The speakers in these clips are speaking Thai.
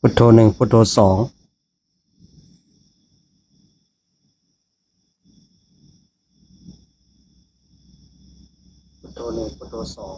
พุทโธหนึ่งพุทโธสองพุทโธหนึ่งพุทโธสอง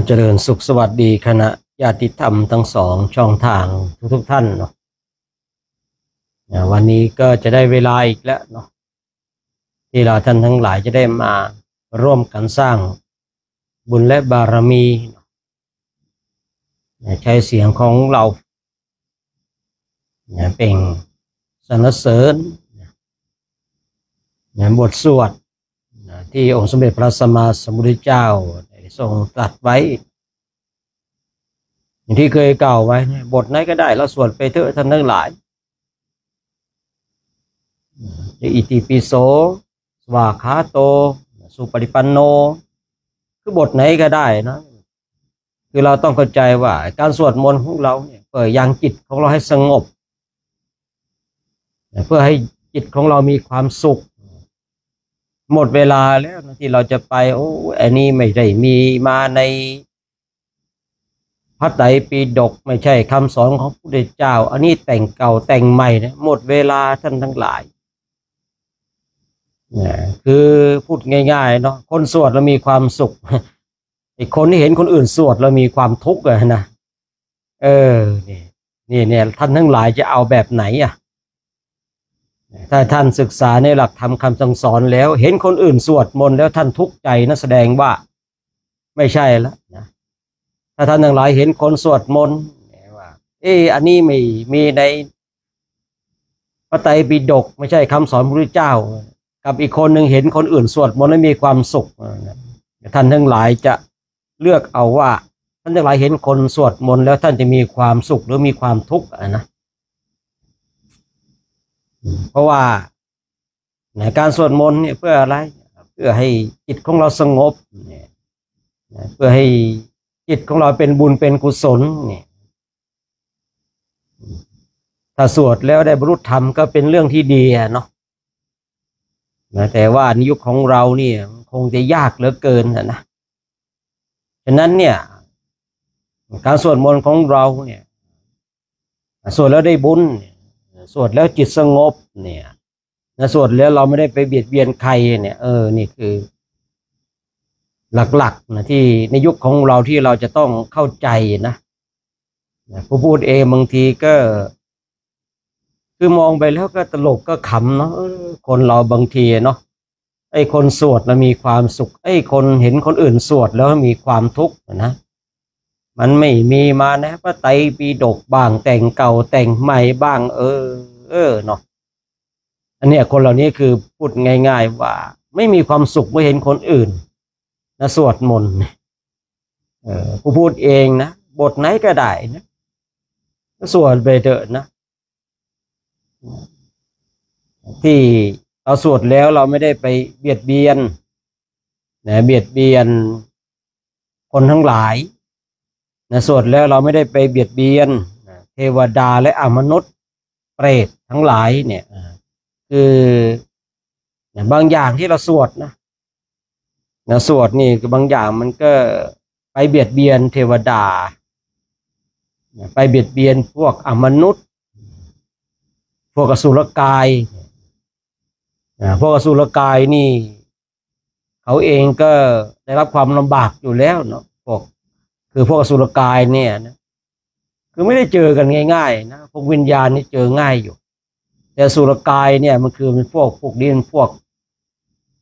เจริญสุขสวัสดีคณะญาติธรรมทั้งสองช่องทางทุกท่านเนาะวันนี้ก็จะได้เวลาอีกแล้วเนาะที่เราท่านทั้งหลายจะได้มาร่วมกันสร้างบุญและบารมีใช้เสียงของเราเป็นสรรเสริญบทสวดที่องค์สมเด็จพระสัมมาสัมพุทธเจ้าทรงตรัสไว้อย่างที่เคยกล่าวไว้บทไหนก็ได้เราสวดไปเถอะท่านทั้งหลายอิติปิโสสวากขาโตสุปฏิปันโนคือบทไหนก็ได้นะคือเราต้องเข้าใจว่าการสวดมนต์ของเราเนี่ยเพื่อยังจิตของเราให้สงบเพื่อให้จิตของเรามีความสุขหมดเวลาแล้วนะที่เราจะไปอันนี้ไม่ได้มีมาในพระไตรปิฎกไม่ใช่คำสอนของพระพุทธเจ้าอันนี้แต่งเก่าแต่งใหม่นะหมดเวลาท่านทั้งหลายคือพูดง่ายๆเนาะคนสวดแล้วมีความสุขอีกคนที่เห็นคนอื่นสวดแล้วมีความทุกข์อะนะนี่ท่านทั้งหลายจะเอาแบบไหนอะถ้าท่านศึกษาในหลักธรรมคำสั่งสอนแล้วเห็นคนอื่นสวดมนต์แล้วท่านทุกข์ใจนะแสดงว่าไม่ใช่แล้วนะถ้าท่านทั้งหลายเห็นคนสวดมนต์ว่าอันนี้ไม่มีในพระไตรปิฎกไม่ใช่คำสอนพระพุทธเจ้ากับอีกคนหนึ่งเห็นคนอื่นสวดมนต์แล้วมีความสุขท่านทั้งหลายจะเลือกเอาว่าท่านทั้งหลายเห็นคนสวดมนต์แล้วท่านจะมีความสุขหรือมีความทุกข์นะเพราะว่าในการสวดมนต์เนี่ยเพื่ออะไรเพื่อให้จิตของเราสงบเพื่อให้จิตของเราเป็นบุญเป็นกุศลเนี่ยถ้าสวดแล้วได้บรรลุธรรมก็เป็นเรื่องที่ดีเนาะแต่ว่าในยุคของเราเนี่ยคงจะยากเหลือเกินนะฉะนั้นเนี่ยการสวดมนต์ของเราเนี่ยสวดแล้วได้บุญสวดแล้วจิตสงบเนี่ยสวดแล้วเราไม่ได้ไปเบียดเบียนใครเนี่ยนี่คือหลักๆนะที่ในยุคของเราที่เราจะต้องเข้าใจนะผู้พูดเองบางทีก็คือมองไปแล้วก็ตลกก็ขำเนาะคนเราบางทีเนาะไอ้คนสวดแล้วมีความสุขไอ้คนเห็นคนอื่นสวดแล้วมีความทุกข์นะ มันไม่มีมานะพระไตรปิฎกบ้างแต่งเก่าแต่งใหม่บ้างเนาะอันเนี้ยคนเหล่านี้คือพูดง่ายๆว่าไม่มีความสุขเมื่อเห็นคนอื่นนะสวดมนต์ผู้พูดเองนะบทไหนก็ได้นะสวดไปเถอะนะที่เราสวดแล้วเราไม่ได้ไปเบียดเบียนนะเบียดเบียนคนทั้งหลายนะสวดแล้วเราไม่ได้ไปเบียดเบียนเทวดาและอมนุษย์เปรตทั้งหลายเนี่ยคือบางอย่างที่เราสวดนะสวดนี่บางอย่างมันก็ไปเบียดเบียนเทวดาไปเบียดเบียนพวกอมนุษย์พวกอสุรกายพวกอสุรกายนี่เขาเองก็ได้รับความลำบากอยู่แล้วเนาะพวกอสุรกายเนี่ยนะคือไม่ได้เจอกันง่ายๆนะพวกวิญญาณนี่เจอง่ายอยู่แต่อสุรกายเนี่ยมันคือเป็นพวกดินพวก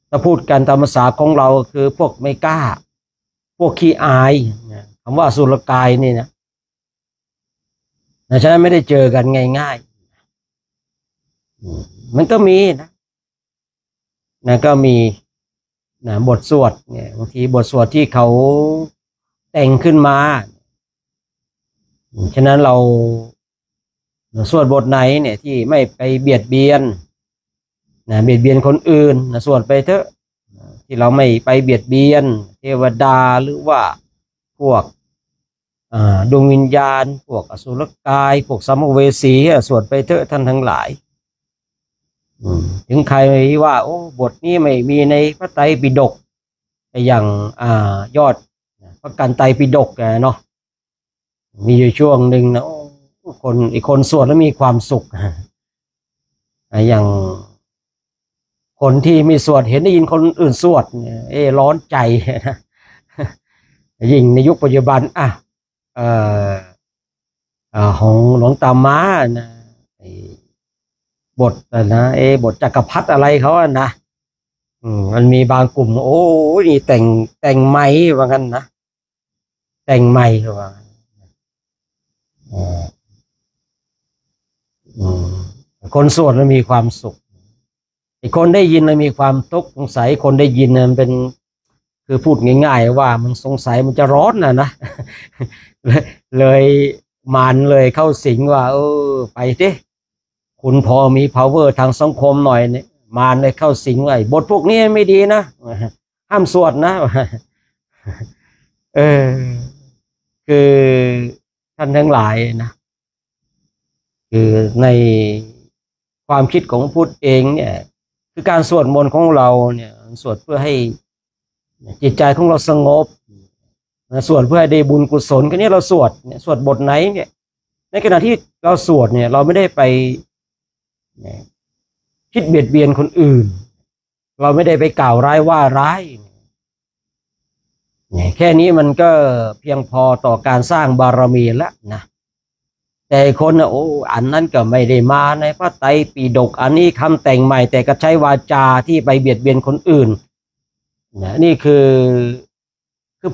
ถ้าพูดกันตามภาษาของเราคือพวกไม่กล้าพวกขี้อายคำว่าอสุรกายนี่นะฉะนั้นไม่ได้เจอกันง่ายๆมันก็มีนะก็มีนะบทสวดเนี่ยบางทีบทสวดที่เขาแต่งขึ้นมาฉะนั้นเราสวดบทไหนเนี่ยที่ไม่ไปเบียดเบียนนะเบียดเบียนคนอื่นนะสวดไปเถอะที่เราไม่ไปเบียดเบียนเทวดาหรือว่าพวกดวงวิญญาณพวกอสุรกายพวกสัมภเวสีสวดไปเถอะท่านทั้งหลายถึงใครว่าโอ้บทนี้ไม่มีในพระไตรปิฎกอย่างยอดพระกันไตรปิฎกเนาะมีอยู่ช่วงหนึ่งนะอีกคนสวดแล้วมีความสุขอย่างคนที่มีสวดเห็นได้ยินคนอื่นสวดเนี่ยร้อนใจนะยิ่งในยุคปัจจุบันของหลวงตาม้านะบทนะบทจักรพรรดิอะไรเขาอะนะมันมีบางกลุ่มโอ้นี่แต่งไม้ว่างั้นนะแต่งไม้เขาว่าคนสวดมันมีความสุขไอ้คนได้ยินมันมีความทุกข์สงสัยคนได้ยินมันเป็นคือพูดง่ายๆว่ามันสงสัยมันจะร้อนนะเลยมารเลยเข้าสิงว่าไปสิคุณพอมี power ทางสังคมหน่อยเนี่ยมารเลยเข้าสิงว่าบทพวกนี้ไม่ดีนะห้ามสวดนะคือท่านทั้งหลายนะคือในความคิดของพุทธเองเนี่ยคือการสวดมนต์ของเราเนี่ยสวดเพื่อให้จิตใจของเราสงบสวดเพื่อให้ได้บุญกุศลก็นี้เราสวดเนี่ยสวดบทไหนเนี่ยในขณะที่เราสวดเนี่ยเราไม่ได้ไปคิดเบียดเบียนคนอื่นเราไม่ได้ไปกล่าวร้ายว่าร้ายแค่นี้มันก็เพียงพอต่อการสร้างบารมีแล้วนะแต่คนอันนั้นก็ไม่ได้มาในพระไตรปิฎกอันนี้คำแต่งใหม่แต่ก็ใช้วาจาที่ไปเบียดเบียนคนอื่นนี่คือ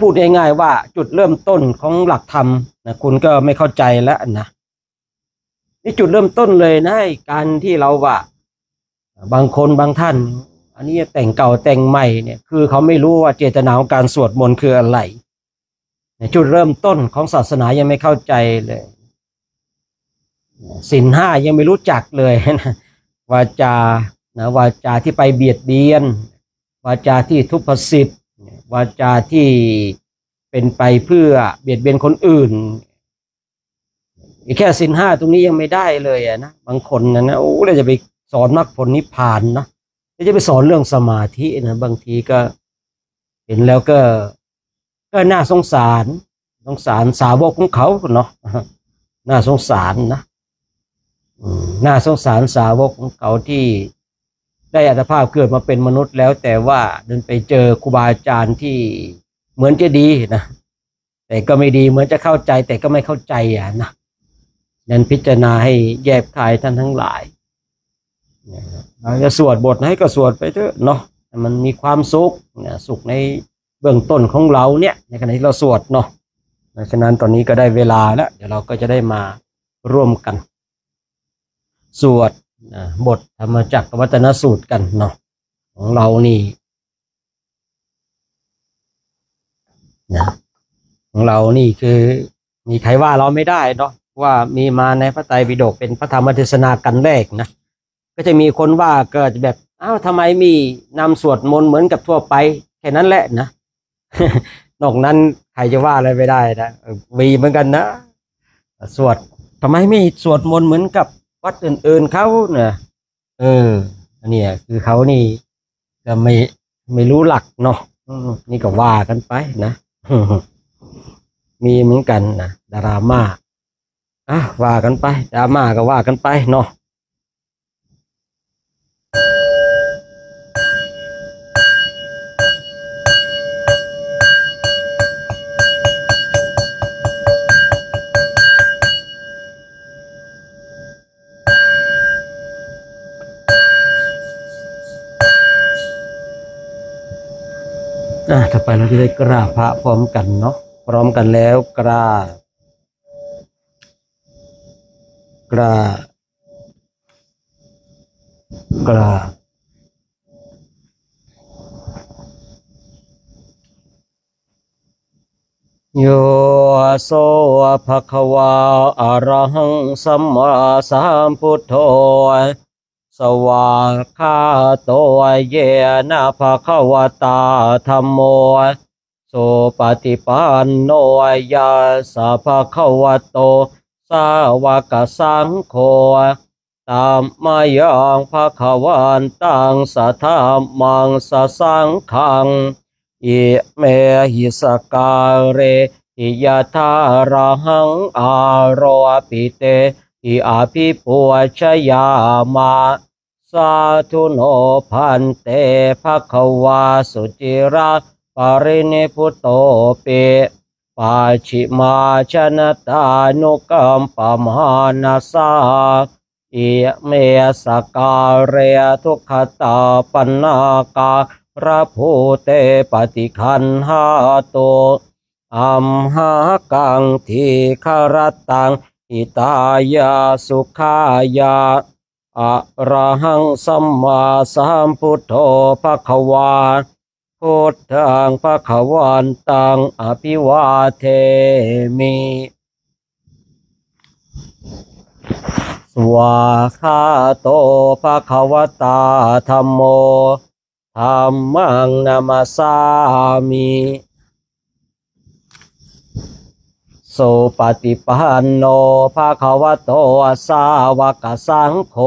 พูดง่ายๆว่าจุดเริ่มต้นของหลักธรรมนะคุณก็ไม่เข้าใจแล้วนะนี่จุดเริ่มต้นเลยนะการที่เราว่าบางคนบางท่านอันนี้แต่งเก่าแต่งใหม่เนี่ยคือเขาไม่รู้ว่าเจตนาของการสวดมนต์คืออะไรจุดเริ่มต้นของศาสนายังไม่เข้าใจเลยศีลห้ายังไม่รู้จักเลยนะวาจาที่ไปเบียดเบียนวาจาที่ทุพสิทธิ์วาจาที่เป็นไปเพื่อเบียดเบียนคนอื่นแค่ศีลห้าตรงนี้ยังไม่ได้เลยนะบางคนนะเราจะไปสอนมรรคผลนิพพานนะจะไปสอนเรื่องสมาธินะบางทีก็เห็นแล้วก็น่าสงสารสาวกของเขาเนาะน่าสงสารนะน่าสงสารสาวกของเขาที่ได้อัตภาพเกิดมาเป็นมนุษย์แล้วแต่ว่าเดินไปเจอครูบาอาจารย์ที่เหมือนจะดีนะแต่ก็ไม่ดีเหมือนจะเข้าใจแต่ก็ไม่เข้าใจนะนั้นพิจารณาให้แยบคายท่านทั้งหลายเราจะสวดบทไหนก็สวดไปเถอะเนาะมันมีความสุขในเบื้องต้นของเราเนี่ยในขณะที่เราสวดเนาะ ดังนั้นตอนนี้ก็ได้เวลาแล้วเดี๋ยวเราก็จะได้มาร่วมกันสวดบทธรรมจักรวัฒนสูตรกันเนาะของเรานี่นะของเรานี่คือมีใครว่าเราไม่ได้เนาะว่ามีมาในพระไตรปิฎกเป็นพระธรรมเทศนากันแรกนะก็จะมีคนว่าเกิดแบบอ้าวทำไมมีนำสวดมนต์เหมือนกับทั่วไปแค่นั้นแหละนะ นอกนั้นใครจะว่าอะไรไม่ได้นะมีเหมือนกันนะสวดทำไมไม่สวดมนต์เหมือนกับวัดอื่นๆเขาเนี่ยอันนี้คือเขานี่ก็ไม่รู้หลักเนาะนี่ก็ว่ากันไปนะ มีเหมือนกันนะดราม่าว่ากันไปดราม่าก็ว่ากันไปเนาะต่อไปเราจะได้กราบพระพร้อมกันเนาะพร้อมกันแล้วกราบโยโสภะคะวาอะระหังสัมมาสัมพุทโธสวากขาโตเยนะภะคะวตาธัมโมโสปฏิปันโนยัสสะภะคะวะโตสาวกสังโฆตัมมายังภะคะวันตังสัทธัมมังสสังฆังอิเมหิสการเรอิยะทาระหังอาโรปิเตอิอาภิปุชยามาสาธุโนพันเตภะคะวาสุจิราปรินิพุตโตเปปัจฉิมาชนะตานุกัมปมานาสาอิเมสการเรทุกขตาปันนาการะภูเตปฏิคันหาโตอัมหากังทีคารตังอิตายาสุขายาอะระหังสัมมาสัมพุทโธภะคะวาพุทธังภะคะวันตังอภิวาเทมิสวากขาโตภะคะวตาธัมโมธัมมังนามัสสามิโสปฏิปันโนภะคะวะโตสาวกสังโฆ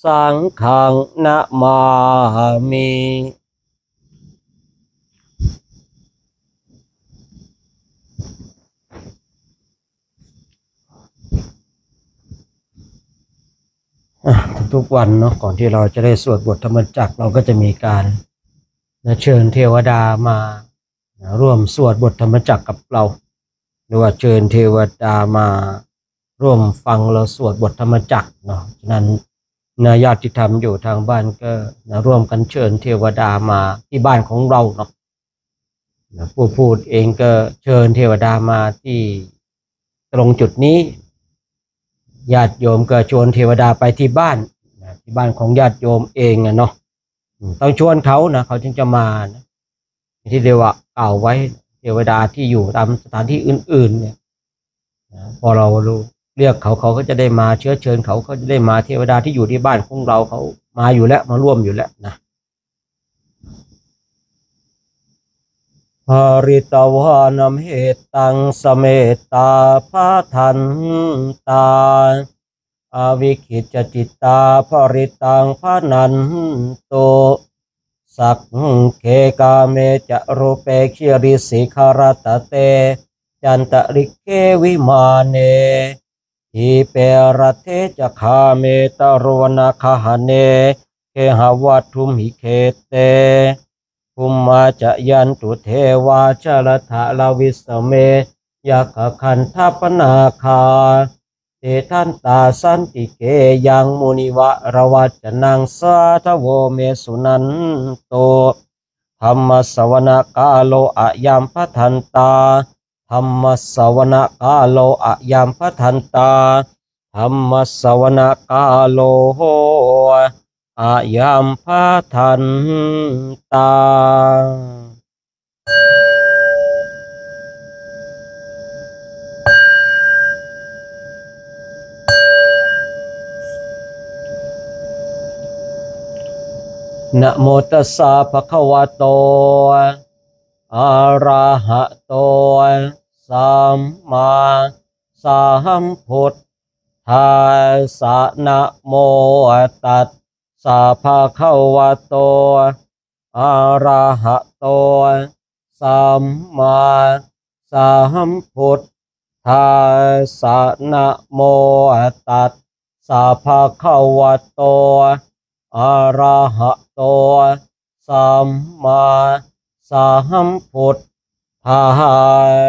สังฆังนะมามิทุกวันเนาะก่อนที่เราจะได้สวดบทธรรมจักรเราก็จะมีการเชิญเทวดามาร่วมสวดบทธรรมจักรกับเราหรือว่าเชิญเทวดามาร่วมฟังเราสวดบทธรรมจักรเนาะฉะนั้นญาติธรรมอยู่ทางบ้านก็ร่วมกันเชิญเทวดามาที่บ้านของเราเนาะผู้พูดเองก็เชิญเทวดามาที่ตรงจุดนี้ญาติโยมก็ชวนเทวดาไปที่บ้านของญาติโยมเองเนาะต้องชวนเขานะเขาจึงจะมานะที่เรียกว่ากล่าวไว้เทวดาที่อยู่ตามสถานที่อื่นๆเนี่ยพอเราเรียกเขาก็จะได้มาเชื้อเชิญเขาจะได้มาเทวดาที่อยู่ที่บ้านของเราเขามาอยู่แล้วมาร่วมอยู่แล้วนะภริตวานมเหตังสเมตตาภาทันตาอวิคิจจิตตาภริตังภานันโตสักเคกาเมจะรูเปคิริสิคารตเตจันตริเกวิมาเนทิเปรเทจะคาเมตรวนาคหเนเคหวัตถุมหิเคเตภุมมาจะยันตุเทวาชลทะลาวิสเมยักขคันทัปนาคาเตทันตาสันติเกยังมุนิวะระวัจนังสาทโวเมสุนันโตธรรมสวนกาโลอะยัมพัทันตา ธัมมัสสวนะกาโลอะยามพทันตาธัมมัสสวนะกาโลโหอะยามพทันตานะโมตัสสะภะคะวะโตอะระหะโตสัมมาสัมพุทธัสสะนะโมตัสสะภะคะวะโตอะระหะโตสัมมาสัมพุทธัสสะนะโมตัสสะภะคะวะโตอะระหะโตสัมมาสัมพุทธั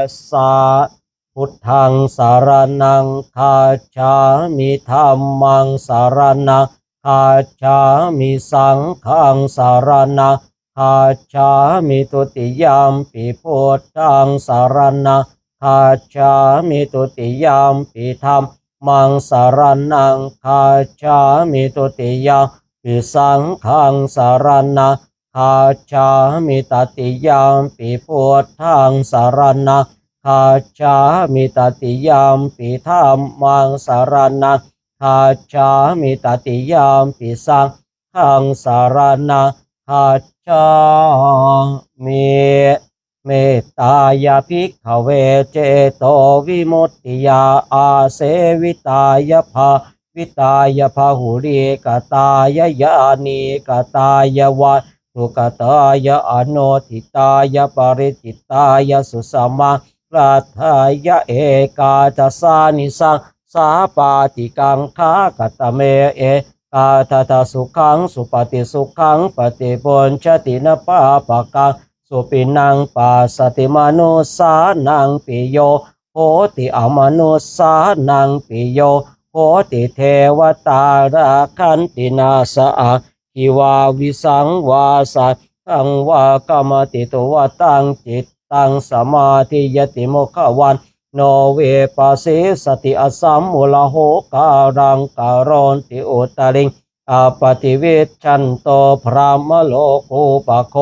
สสะพุทธังสารนังคัจฉามิธัมมังสารนังคัจฉามิสังฆังสารนังคัจฉามิตุติยามปิพุทธังสารนังคัจฉามิตุติยามปิธัมมังสารนังคัจฉามิตุติยามปิสังฆังสารนังคัจฉามิตติยามปิพุทธังสารนังคัจฉามิตติยามปิธัมมังสารนังคัจฉามิตติยามปิสังฆังสารนังคัจฉามิเมตตายาภิกขเวเจโตวิมุตติยาอาเสวิตายภาวิตายพหุริกตายญาณิกตายวัตถุกตายอโนทิตายปริจิตายสุสมาราทายเอกาทัสสานิสังสาปาติกังคากตเมเอกาทัตสุขังสุปฏิสุขังปฏิปุญชตินปาปะกังสุปินังปัสสติมนุสานังปิโยโหติอมนุสานังปิโยโหติเทวตาราคันตินาสะหิวาวิสังวาสัตังวากรรมติตุวตังจิตตังสมาธิยติโมขวันโนเวปัสสิสติอสัมมุลโหการังการอนติอุตริงอปฏิวิชันโตพรามโลกุปโค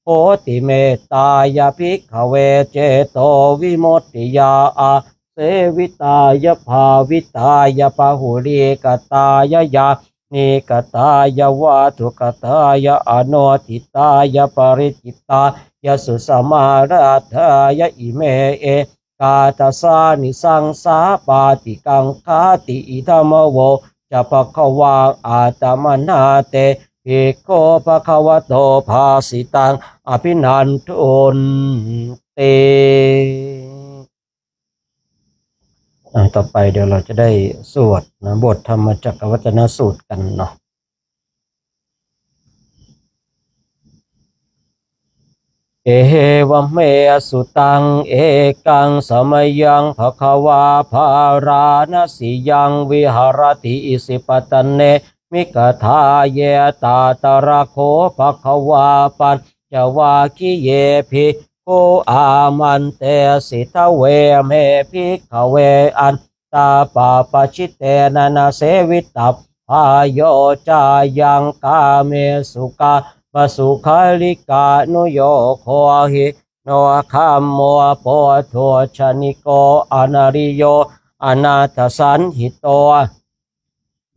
โหติเมตตายภิกขเวเจโตวิมุตติยาอาเสวิตายภาวิตายปหุริกตายยานิกตายวัตถุกตายอโนทิตายปริจิตายสุสมาราธายอิเมเอกาตสานิสังสาปาติกังคาติอิธรรมโวจะภควาอาตมนาเตภิกขุภควโตภาสิตังอภินันทุนเตต่อไปเดี๋ยวเราจะได้สวดนะบทธรรมจักรวัจนสูตรกันเนาะเอวเมสุตังเอกังสมยังภควาภาราณสิยังวิหารติอิสิปตันเนมิกทาเยตาตระโคภควาปัญจวาคิเยภิกขุอามันเตสิทเวเมภิกขเวอันตาปาปชิตเตนะนะเสวิตัพพาโยจายังกาเมสุกาปสุขาลิกานุโยโคหิโนคัมโมโพโทชนิโกอนาริโยอนาถสันหิโต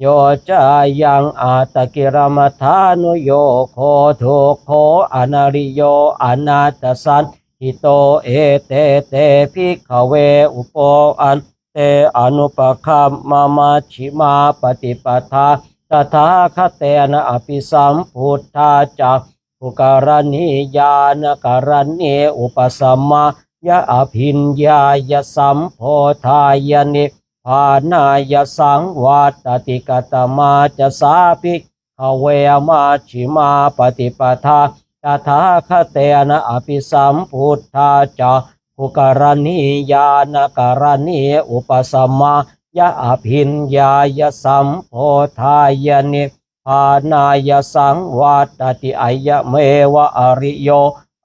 โยจายังอาตกิรมัทานุโยโคทุโคอนาริโยอนาถสันหิโตเอเตเตภิกขเวอุปอันเตอนุปคัมมามาชิมาปฏิปทาตถาคเตนะอภิสัมพุทธาจักขุการณิยานการณิอุปสัมมายะอภิญญายสัมโพธายนิพานายสังวัตติกตมาจะสาภิกขเวมาชิมาปฏิปทาตถาคเตนะอภิสัมพุทธาจักขุการณิยานการณิอุปสัมมายะอภิญญายสัมโพธายนิพานายสังวัตติอายะเมวะอริโย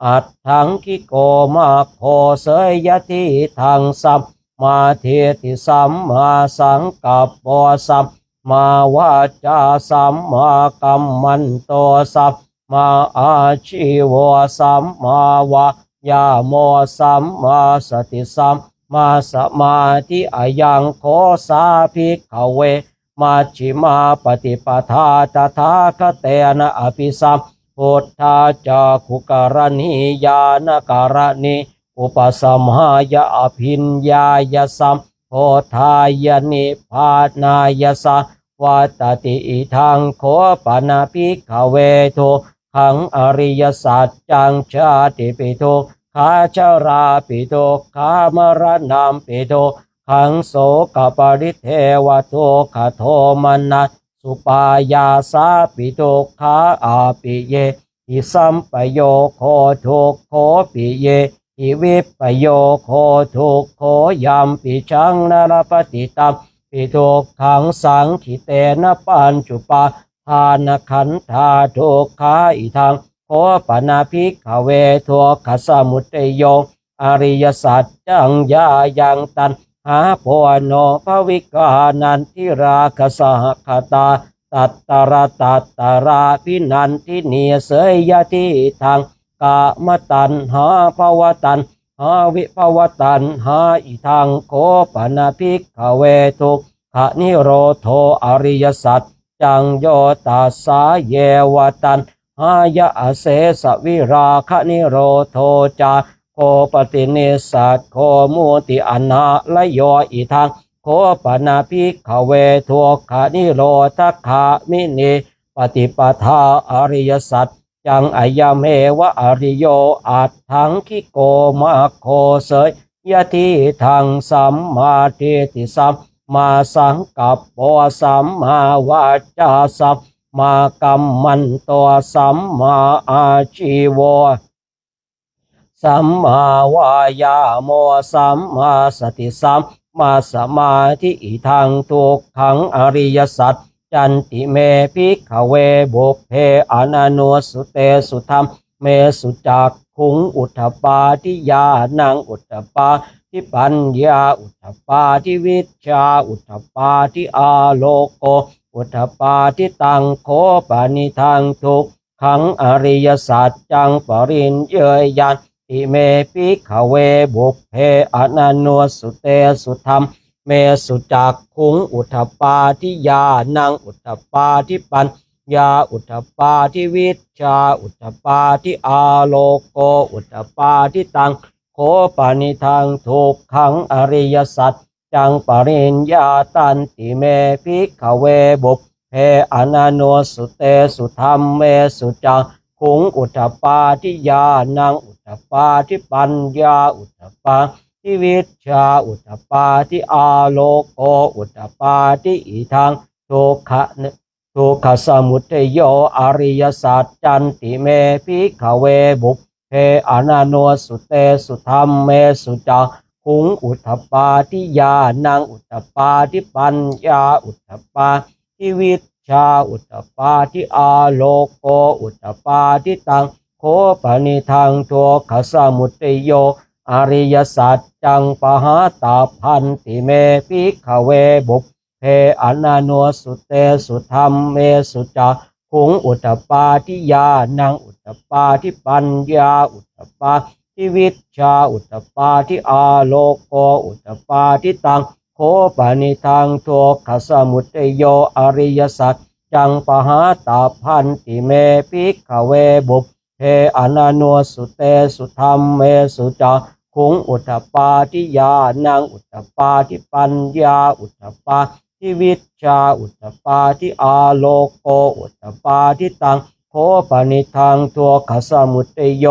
อัตถังคิโกมาโคเสยยะทิทังสัมมาเทติสัมมาสังกัปปะสัมมาวาจาสัมมากัมมันโตสัมมาอาชีวะสัมมาวายาโมสัมมาสติสัมมาสมาธิอายังโคสาภิกขเวมัชฌิมาปฏิปทาตถาคเตนะอภิสัมพุทธาจักขุการณิญาณการณิอุปสัมหายะอภิญญายสัมโพธายนิพพานายสัวัตติอิทังโคปนาภิกขเวโทขังอริยสัจจังชาติปิโทขาชราปิโทขามรณะปิโทขังโสกปริเทวโทขโทมนัสสุปายาสาปิโทขาอาปิเยอิสัมปโยโคทุกโคปิเยอิวิปโยโคทุกโคยัมปิชังนรปฏิตัมปิโทขังสังขิเตนะปัญจุปาทานขันธาทุกขาอิทังโคปนาภิกขเวทุกขสมุทัยโยอริยสัจจังยายังตันหาโพโนภวิกานันทิราคสหคตาตัตตระพินันทิเนียเสยยะทิทังกามตันหาภวตันหาวิภวตันหาอิทังโคปนาภิกขเวทุกขนิโรโทอริยสัจจังโยตัสสาเยวตันหายะเสสวิราคนิโรโทจาโคปติเนสัตโคมุติอนาลโยอิทังโคปนาภิกขเวทุกขนิโรธคามิเนปฏิปทาอริยสัจจังอายเมวะอริโยอัตถังคิโกมาโคเสยยะทิทังสัมมาเทติสัมมาสังกัปปะสัมมาวาจาสัมมากัมมันโตสัมมาอาชีวะสัมมาวายาโมสัมมาสติสัมมาสมาธิอิทังทุกขังอริยสัจจันติเมภิกขเวบุพเพอนันโนสุเตสุธรรมเมสุจักขุงอุทธปาทิญาณังอุทธปาทิปัญญาอุทธปาทิวิชชาอุทธปาทิอาโลโกอุทธปาทิตังโคปานิทังทุกขังอริยสัจจังปริญเยยันติเมภิกขเวบุพเพอนันโนสุเตสุธรรมเมสุจักขุงอุทธปาทิญาณังอุทธปาทิปัญญาอุทธปาทิวิชชาอุทธปาทิอาโลโกอุทธปาทิตังโคปานิทังทุกขังอริยสัจจังปริญญาตันติเมภิกขเวบุพเพอนันโนสุเตสุธรรมเมสุจักขุงอุทธปาทิญาณังอุทธปาทิปัญญาอุทธปาทิวิชชาอุทธปาทิอาโลโกอุทธปาทิอิทังทุกขสมุทัยโยอริยสัจจันติเมภิกขเวบุพเพอนันโนสุเตสุธรรมเมสุจักขุงอุทธปาทิญาณังอุทธปาทิปัญญาอุทธปาทิวิชชาอุทธปาทิอาโลโกอุทธปาทิตังโคปานิทังทุกขสมุทัยโยอริยสัจจังปหาตาพันติเมภิกขเวบุพเพอนันโนสุเตสุธรรมเมสุจักขุงอุทธปาทิญาณังอุทธปาทิปัญญาอุทธปาทิวิชชาอุทธปาทิอาโลโกอุทธปาทิตังโคปานิทังทุกขสมุทัยโยอริยสัจจังปหาตาพันติเมภิกขเวบุพเพอนันโนสุเตสุธรรมเมสุจักขุงอุทธปาทิญาณังอุทธปาทิปัญญาอุทธปาทิวิชชาอุทธปาทิอาโลโกอุทธปาทิตังโคปานิทังทุกขสมุทัยโย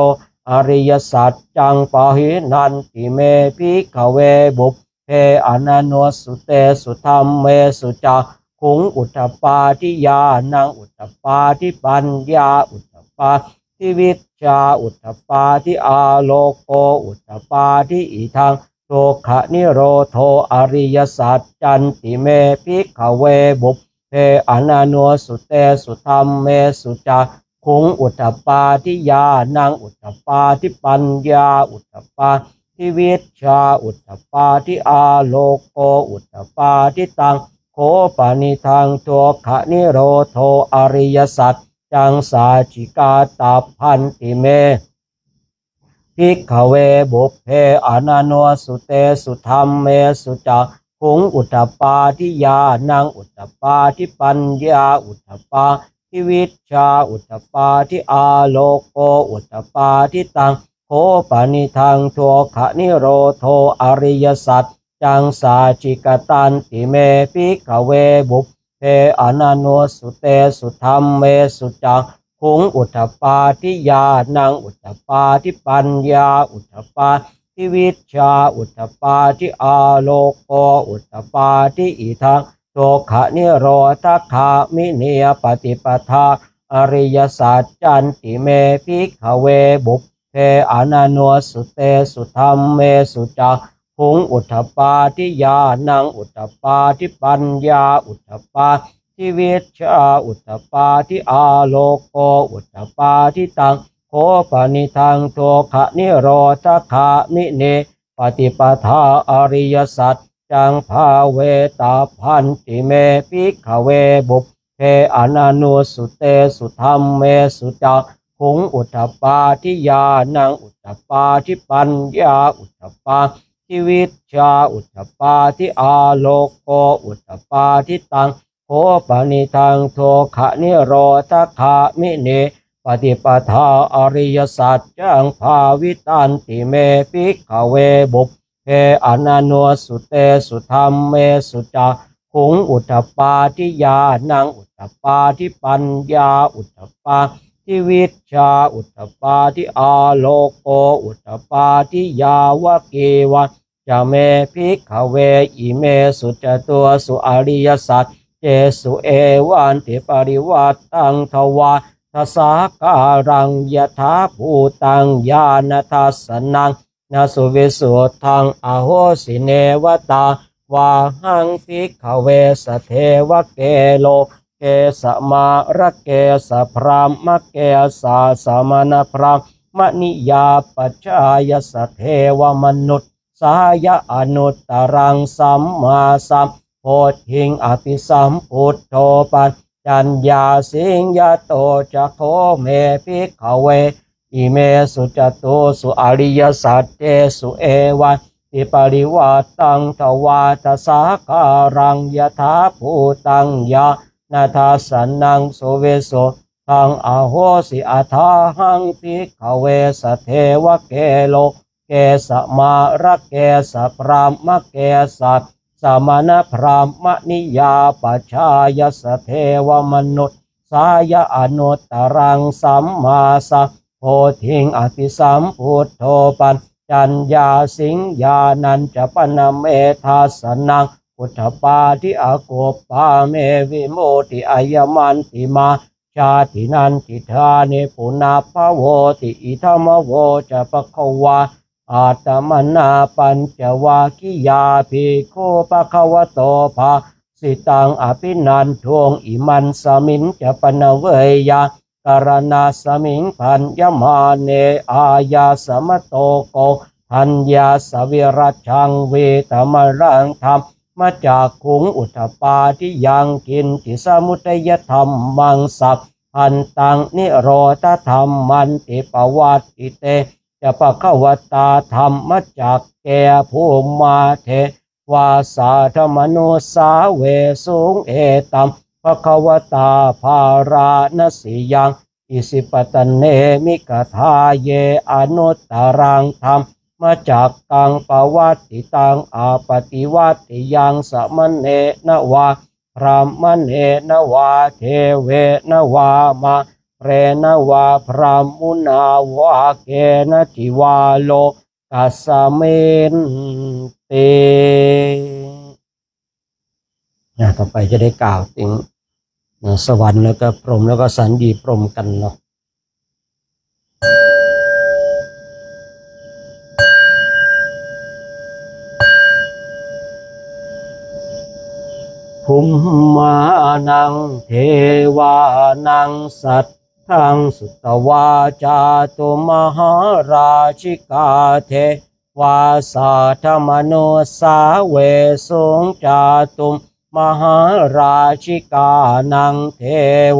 อริยสัจจังปหินันติเมภิกขเวบุพเพอนันโนสุเตสุธรรมเมสุจักขุงอุทธปาทิญาณังอุทธปาทิปัญญาอุทธปาทิวิชชาอุทธปาทิอาโลโกอุทธปาทิอิทังทุกขนิโรโทอริยสัจจันติเมภิกขเวบุพเพอนันโนสุเตสุธรรมเมสุจัก คงอุตตปาทิญาณังอุตตปาทิปัญญาอุตตปาทิวิชชาอุตตปาทิอาโลโกอุตตปาทิตังโคปานิทังตัวขะนิโรโทอริยสัจจังสาจิกาตาพันติเมภิกขเวบุพเพอนันโนสุเตสุธรรมเมสุจักขุงอุตตปาทิญาณังอุตตปาทิปัญญาอุตตปาทิวิชชาอุตตปาทิอาโลโกอุตตปาทิตังโคปานิทังทัวขะนิโรโทอริยสัจจังสาจิกตันติเมภิกขเวบุพเพอนันโนสุเตสุธรรมเมสุจักขุงอุตตปาทิญาณังอุตตปาทิปัญญาอุตตปาทิวิชชาอุตตปาทิอาโลโกอุตตปาทิอิทังโตขะนิโรธคามิเนยปฏิปทาอริยสัจจันติเมภิกขเวบุพเพอนันโนสุเตสุธรรมเมสุจักขุงอุตตปาทิญาณังอุตตปาทิปัญญาอุตตปาทิวิชชาอุตตปาทิอาโลโกอุตตปาทิตังโคปานิทังโทขะนิโรธคามิเนปฏิปทาอริยสัจจังภาเวตาพันติเมภิกขเวบุพเพอนันโนสุเตสุธรรมเมสุจักขุงอุตตปาทิญาณังอุตตปาทิปัญญาอุตตปาทิวิชชาอุตตปาทิอาโลโกอุตตปาทิตังโคปานิทังโทขะนิโรธคามิเนปฏิปทาอริยสัจจังภาวิตันติเมภิกขเวบุพเพอนันโนสุเตสุธรรมเมสุจักขุงอุตตปาทิญาณังอุตตปาทิปัญญาอุตตปาทิวิชชาอุตตปาทิอาโลโกอุตตปาทิยาวะเกวะจะเมภิกขเวอิเมสุจตัวสุอริยสัจเจสุเอวันติปริวัตตังทวาทัสสาการังยถาภูตังญาณทัสสนังนาสุวิสุทธังอโหสิเนวตาวาหังภิกขเวสเทวะเกโลเกสมาระเกสพรามะเกสาสมณพรามณิยาปัจจายสเทวมนุษย์สายะอนุตตรังสัมมาสัมโพธิงอภิสัมพุทโธปัญจัญญาสิงยโตจะโคเมภิกขเวอิเมสุจตุสุอริยสัจเจสุเอวันติปริวัตตังทวาทสาการังยถาภูตังยานาทัสสนังโสเวโสทังอโหสิอัฏฐาหังภิกขเวสเทวะเกโลเกสมาระเกสพรามะเกสัตสมณพราหมณิยาปัจฉายสเทวมนุษย์สายะอนุตตรังสัมมาสัมโพธิงอภิสัมพุทโธปัญจัญญาสิงญาณัญจปนเมทัสสนังพุทธปาทิอโกปาเมวิโมติอายมันติมาชาตินันติธานิปุนาภโวติอิธรรมโวจะปะควาอาตมนาปัญจวาคิยาภิกขุปะคะวะโตภาสิตังอภินันทวงอิมันสมิงจะปนเวยาการณาสมิงพันยมาเนอายาสมโตโกทัญญาสวิรัชังเวตมรังธรรมมาจากขุงอุทธปาทิยังกินติสมุทัยธรรมมังสัพพันตังนิโรธธรรมมันติปวัตติเตจะปะคะวตาธรรมมาจากแก่ภูมาเทวาสาธมนุสาเวสุงเอตัมภควตาภาราณสียังอิสิปตเนมิกทาเยอนุตตรังธรรมมาจากกังปวัตติตังอาปฏิวัติยังสมณเณนวาพรามเณนวาเทเวนวามาเรนวาพรามมุนาวาเกนทิวาโลกัสสเมนเตต่อไปจะได้กล่าวถึงสวรรค์แล้วก็พรหมแล้วก็สันดีพรหมกันเนาะภูมิมานังเทวานังสัต ทังสุตวาจาตุมหาราชิกาเทวาสาธมโนสาเวสุงจาตุมหาราชิกานังเท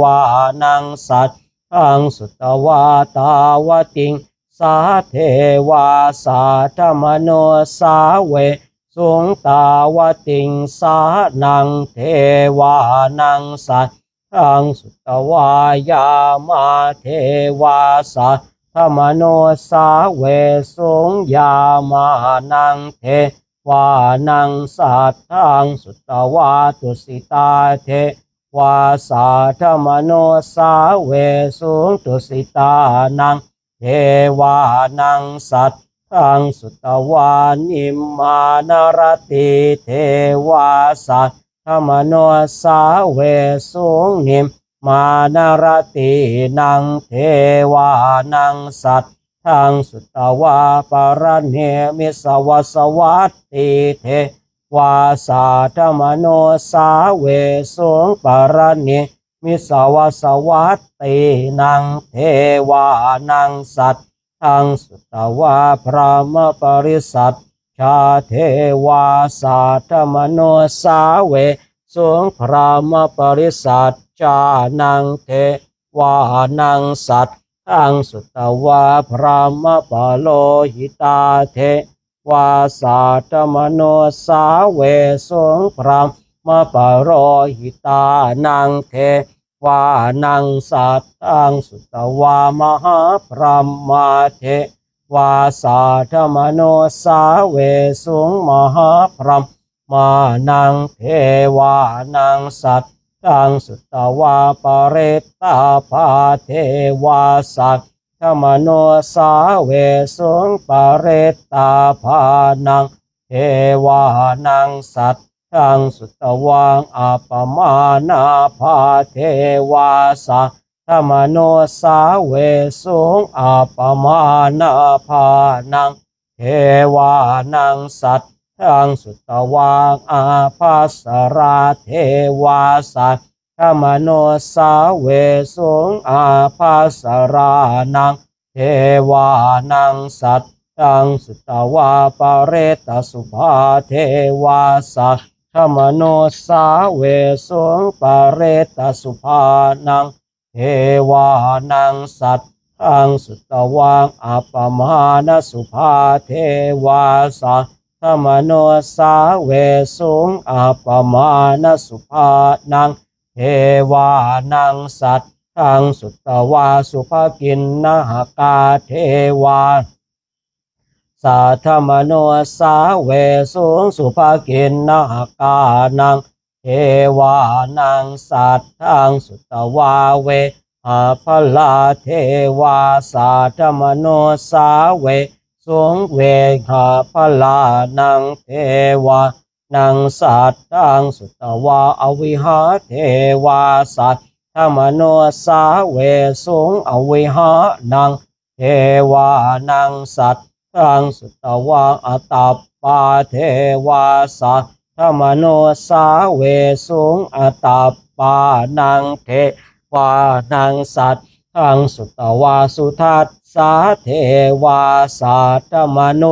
วานังสัตทังสุตวาตาวติงสาเทวาสาธมโนสาเวสุงตาวติงสานังเทวานังสัตทังสุตวายามาเทวาสาธมโนสาเวสุงยามานังเทวานังสัตทังสุตวาตุสิตาเทวาสาธมโนสาเวสุงตุสิตานังเทวานังสัตทังสุตวานิมมานรติเทวาสัตธมโนสาเวสุงนิมมานรตินังเทวานังสัตทังสุตวาปรเนมิสวัสวัตติเทวาสาธมโนสาเวสุงปรเนมิสวัสวัตตินังเทวานังสัตทังสุตวาพระมปริสัทชาเทวาสาธมโนสาเวสุงพระมปริสัทชานังเทวานังสัตทังสุตวาพระมปโลหิตาเทวาสาธมโนสาเวสุงพระมปโลหิตานังเทวานังสัตทังสุตวามหาพรหมาเทวาสาธมโนสาเวสุงมหาพรหมานังเทวานังสัตทังสุตวาปเรตตาภาเทวาสัตธมโนสาเวสุงปเรตตาภานังเทวานังสัตทังสุตวังอัปมานาภาเทวาสัตธมโนสาเวสุงอัปมานาภานังเทวานังสัตทังสุตวังอาภัสราเทวาสัตธมโนสาเวสุงอาภัสรานังเทวานังสัตทังสุตวาปเรตสุภาเทวาสัตธมโนสาเวสุงปเรตสุภานังเทวานังสัตทังสุตวังอัปมาณสุภาเทวาสัตธมโนสาเวสุงอัปมาณสุภานังเทวานังสัตทังสุตวาสุภกินนหกาเทวาสัทธมโนสาเวสุงสุภกินนหกานังเทวานังสัตทังสุตวาเวหาภลาเทวาสัทธมโนสาเวสุงเวหาภลานังเทวานังสัตทังสุตวาอวิหาเทวาสัทธมโนสาเวสุงอวิหานังเทวานังสัตทังสุตวังอัตตปาเทวาสัทธมโนสาเวสุงอัตตปานังเทวานังสัตทังสุตวาสุทัสสาเทวาสัทธมโน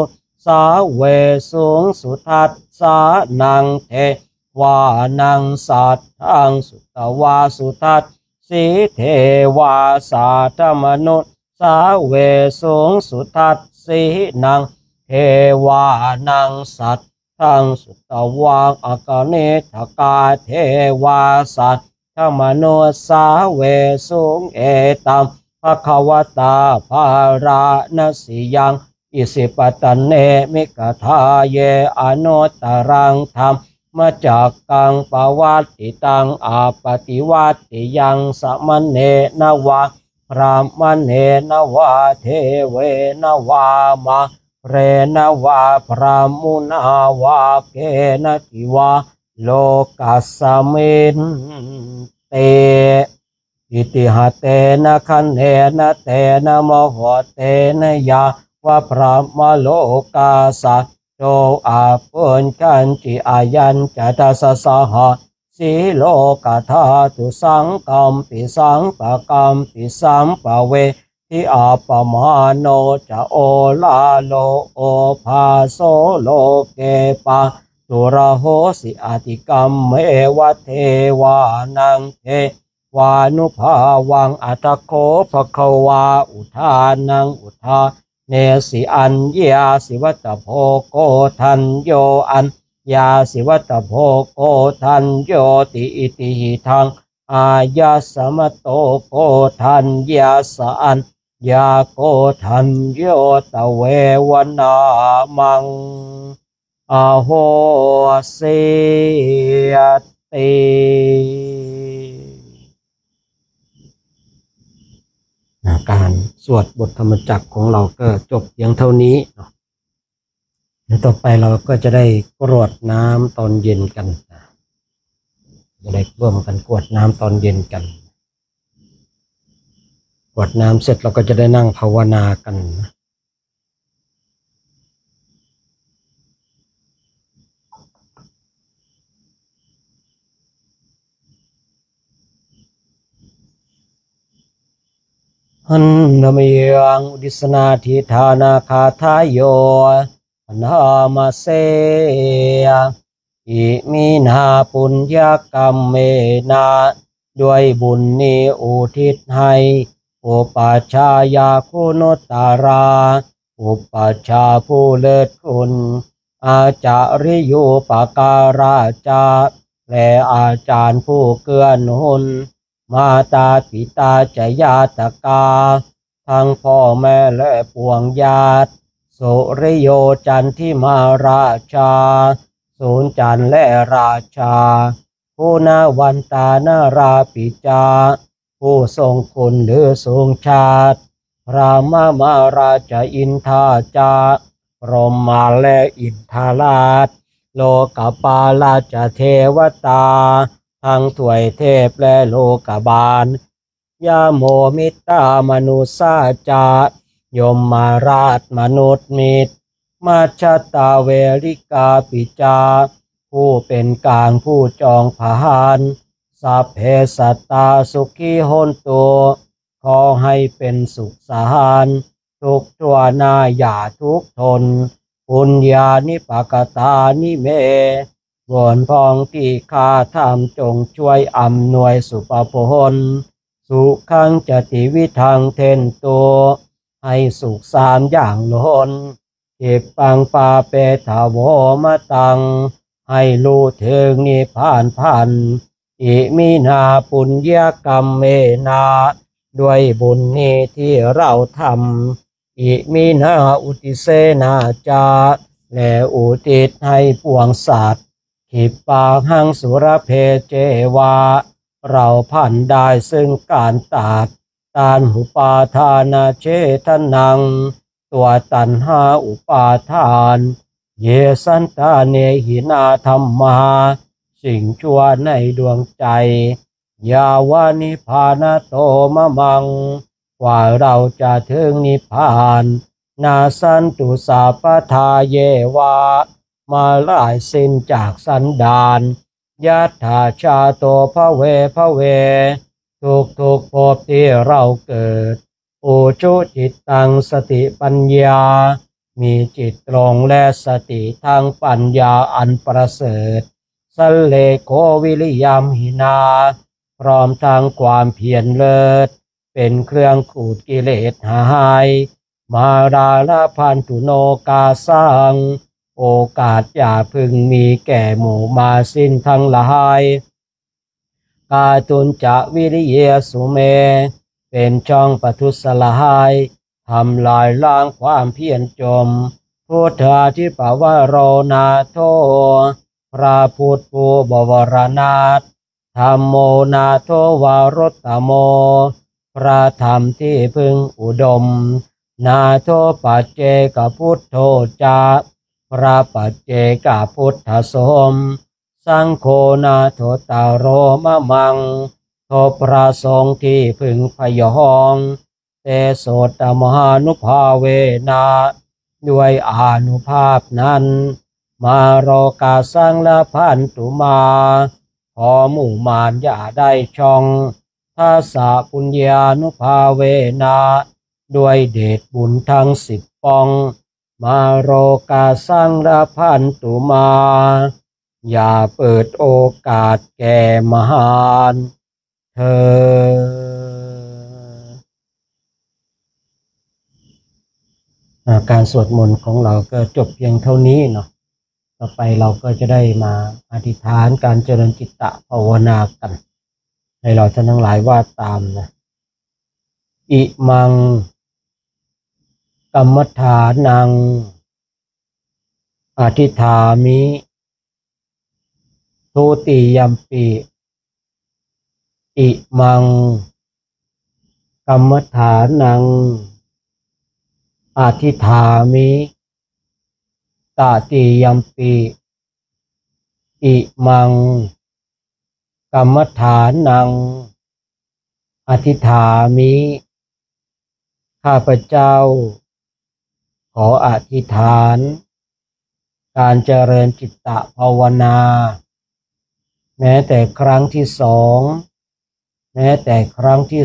สาเวสุงสุทัสสานังเทวานังสัตทังสุตวาสุทัสสีเทวาสัทธมโนสาเวสุงสุทัสสีนังเทวานังสัตทังสุตวังอกเนทกาเทวาสัทธมโนสาเวสุงเอตัมภควตาภาราณสิยังอิสิปตันเนมิกทาเยอนุตตรังธรรมมาจากกังปวัตติตังอาปฏิวัติยังสมณเณนวะพรามเณนวะเทเวนวามาเรนวะพรามุนาวะเกณทิวะโลกัสสมินเตอิติหะเตนะคันเนนะเตนะมโหเตนะยาวะพรามโลกาสะโตอาปุญกันจิอายันจตัสสะหะ สีโลกธาตุสังกัมปิสังปะกัมปิสัมปะเวทิอาปมาโนจะโอลาโลโอภาโสโลเกปะตุระโหสิอาติกัมเมวะเทวานังเทวานุภาวังอัตโคภควาอุทานังอุทาเนสิอัญญาสิวัตโพโกทันโยอัญญาสิวัตโพโกทันโยติอิติหิทังอายาสมโตโกทันยาสอัญญาโกทันโยตเววนามังอโหสิยติการสวดบทธรรมจักรของเราก็จบเพียงเท่านี้เนาะต่อไปเราก็จะได้กรวดน้ำตอนเย็นกันจะได้ร่วมกันกรวดน้ำตอนเย็นกันกรวดน้ำเสร็จเราก็จะได้นั่งภาวนากันหันนามยังอุดิสนาทิธานาคาทายโยนามาเสยอิมินาปุญญกรรมเมนาด้วยบุญนี้อุทิศให้อุปัชฌายาคุณุตตราอุปัชฌาย์ผู้เลิศคุณอาจาริโยปการาจาและอาจารย์ผู้เกื้อหนุนมาตาปิตาจยาตกาทั้งพ่อแม่และปวงญาติสุริโยจันทิมาราชาสูนจันและราชาผู้นาวันตานาราปิจาผู้ทรงคุณหรือทรงชาติพระมาราชอินทาจาพรหมาและอินทาราชโลกปาลาจเทวตาทั้งถวยเทพและโลกบาลยาโมมิตามนุสาจายมมาราชมนุษย์มิตรมาชตาเวริกาปิจาผู้เป็นกลางผู้จองผานสัพเพสัตตาสุขีโหนตุขอให้เป็นสุขสานทุกตัวนาอย่าทุกทนปุญญานิปกตานิเมวอนพองที่ข้าทำจงช่วยอำนวยสุภพลสุขังจติวิทังเทนตัวให้สุขสามอย่างล้นเก็บปังปาเปทาวมะตังให้รู้ถึงนิพพานพันอิมินาปุญญกรรมเมนาด้วยบุญนี้ที่เราทำอิมินาอุติเสนาจาและอุทิศให้ปวงสัตว์ขิปปาหังสุรเพเจวาเราพันได้ซึ่งการตัดตานหุปาทานาเชทนังตัวตัณหาอุปาทานเยสันตาเนหินาธรรมาสิ่งชั่วในดวงใจยาวานิพานโตมะมังกว่าเราจะถึงนิพพานนาสันตุสาปทาเยวามาลายสิ้นจากสันดานยัตถาชาโตภเวภเวทุกภพที่เราเกิดอุชุจิตตังสติปัญญามีจิตตรงและสติทางปัญญาอันประเสริฐสัลเลโกวิริยมหินาพร้อมทางความเพียรเลิศเป็นเครื่องขูดกิเลสหายมาราลพันธุโนกาสังโอกาสอย่าพึงมีแก่หมู่มาสิ้นทั้งหลายกาตุนจะวิริเยสุเมเป็นช่องปทุสลายทำลายล้างความเพียรจมพุทธาทิปวโรนาโทพระพุทธผู้บวรนาถธรรมโมนาโทวารตโมพระธรรมที่พึงอุดมนาโทปัจเจกพุทโธจาพระปัจเจกพุทธสมสังโฆนาโทตาโรมะมังโทพระสงฆ์ที่พึงพยองเตโสตมหานุภาเวนะด้วยอานุภาพนั้นมาโรกาสังละพันตุมา ขอหมู่มารอย่าได้ช่องทัสสะปุญญานุภาเวนะด้วยเดชบุญทั้ง10ปองมาโรกาสังรพันตุมาอย่าเปิดโอกาสแก่มหานเธอการสวดมนต์ของเราก็จบเพียงเท่านี้เนาะต่อไปเราก็จะได้มาอธิษฐานการเจริญจิตตภาวนากันให้เราท่านทั้งหลายว่าตามนะอิมังกัมมฐานังอธิษฐามิทุติยัมปิอิมังกัมมฐานังอธิษฐามิตติยัมปิอิมังกัมมฐานังอธิษฐามิข้าพเจ้าขออธิษฐานการเจริญจิตตภาวนาแม้แต่ครั้งที่2แม้แต่ครั้งที่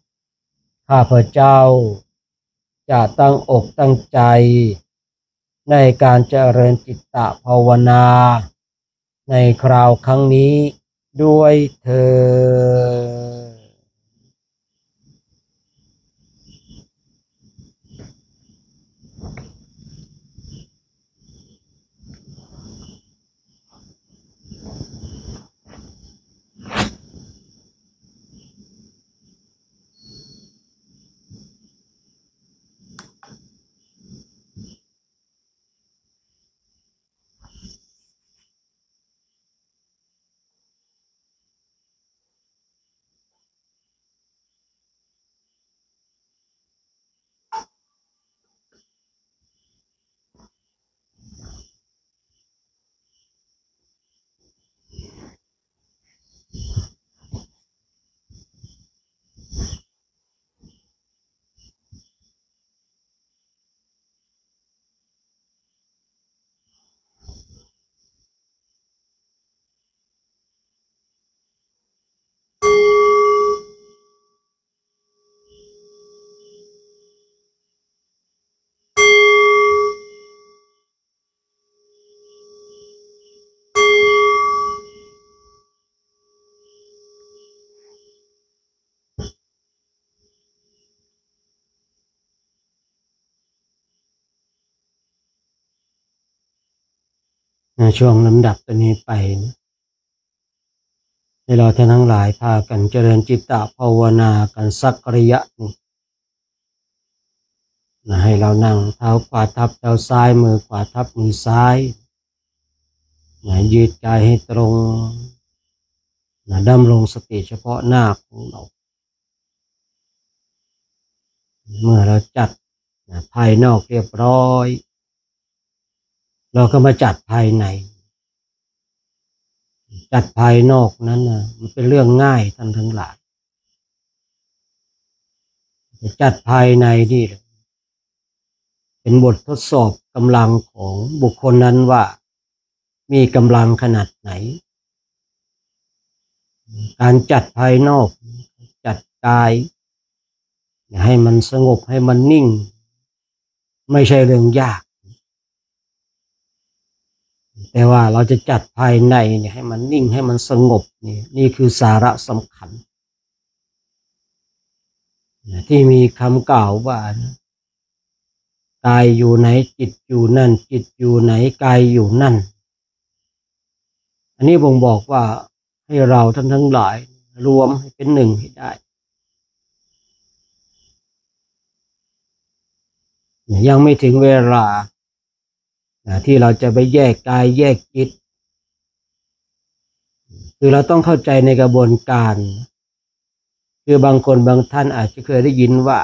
3ข้าพเจ้าจะตั้งอกตั้งใจในการเจริญจิตตภาวนาในคราวครั้งนี้ด้วยเถิในช่วงลำดับตัวนี้ไปนะให้เราท่านทั้งหลายพากันเจริญจิตตภาวนากันสักระยะหนึ่งนะให้เรานั่งเท้าขวาทับเท้าซ้ายมือขวาทับมือซ้ายนะยืดกายให้ตรงนะดำรงสติเฉพาะหน้าของเราเมื่อเราจัดนะภายนอกเรียบร้อยเราก็มาจัดภายในจัดภายนอกนั้นนะมันเป็นเรื่องง่ายท่านทั้งหลายจัดภายในนี่เป็นบททดสอบกำลังของบุคคลนั้นว่ามีกำลังขนาดไหนการจัดภายนอกจัดกายให้มันสงบให้มันนิ่งไม่ใช่เรื่องยากแต่ว่าเราจะจัดภายในเนี่ยให้มันนิ่งให้มันสงบนี่คือสาระสำคัญที่มีคำกล่าวว่ากายอยู่ไหนจิตอยู่นั่นจิตอยู่ไหนกายอยู่นั่นอันนี้บ่งบอกว่าให้เราท่านทั้งหลายรวมให้เป็นหนึ่งให้ได้ยังไม่ถึงเวลาที่เราจะไปแยกกายแยกจิตคือเราต้องเข้าใจในกระบวนการคือบางคนบางท่านอาจจะเคยได้ยินว่า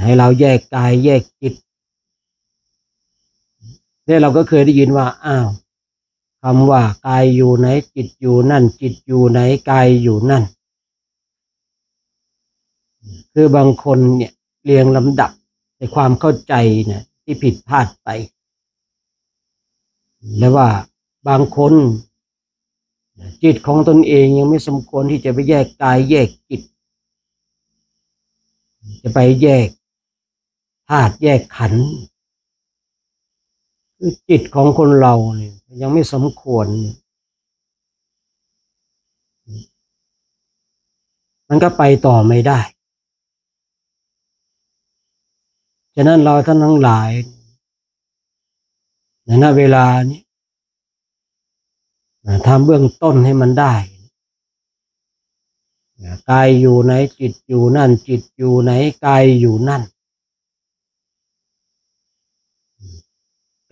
ให้เราแยกกายแยกจิตเนี่ยเราก็เคยได้ยินว่าอ้าวคำว่ากายอยู่ไหนจิตอยู่นั่นจิตอยู่ไหนกายอยู่นั่นคือบางคนเนี่ยเรียงลำดับในความเข้าใจเนี่ยที่ผิดพลาดไปและว่าบางคน จิตของตนเองยังไม่สมควรที่จะไปแยกกายแยกจิตจะไปแยกธาตุแยกขันธ์คือจิตของคนเราเนี่ยยังไม่สมควรมันก็ไปต่อไม่ได้ฉะนั้นเราท่านทั้งหลายในณเวลานี้ทำเบื้องต้นให้มันได้กายอยู่ไหนจิตอยู่นั่นจิตอยู่ไหนกายอยู่นั่น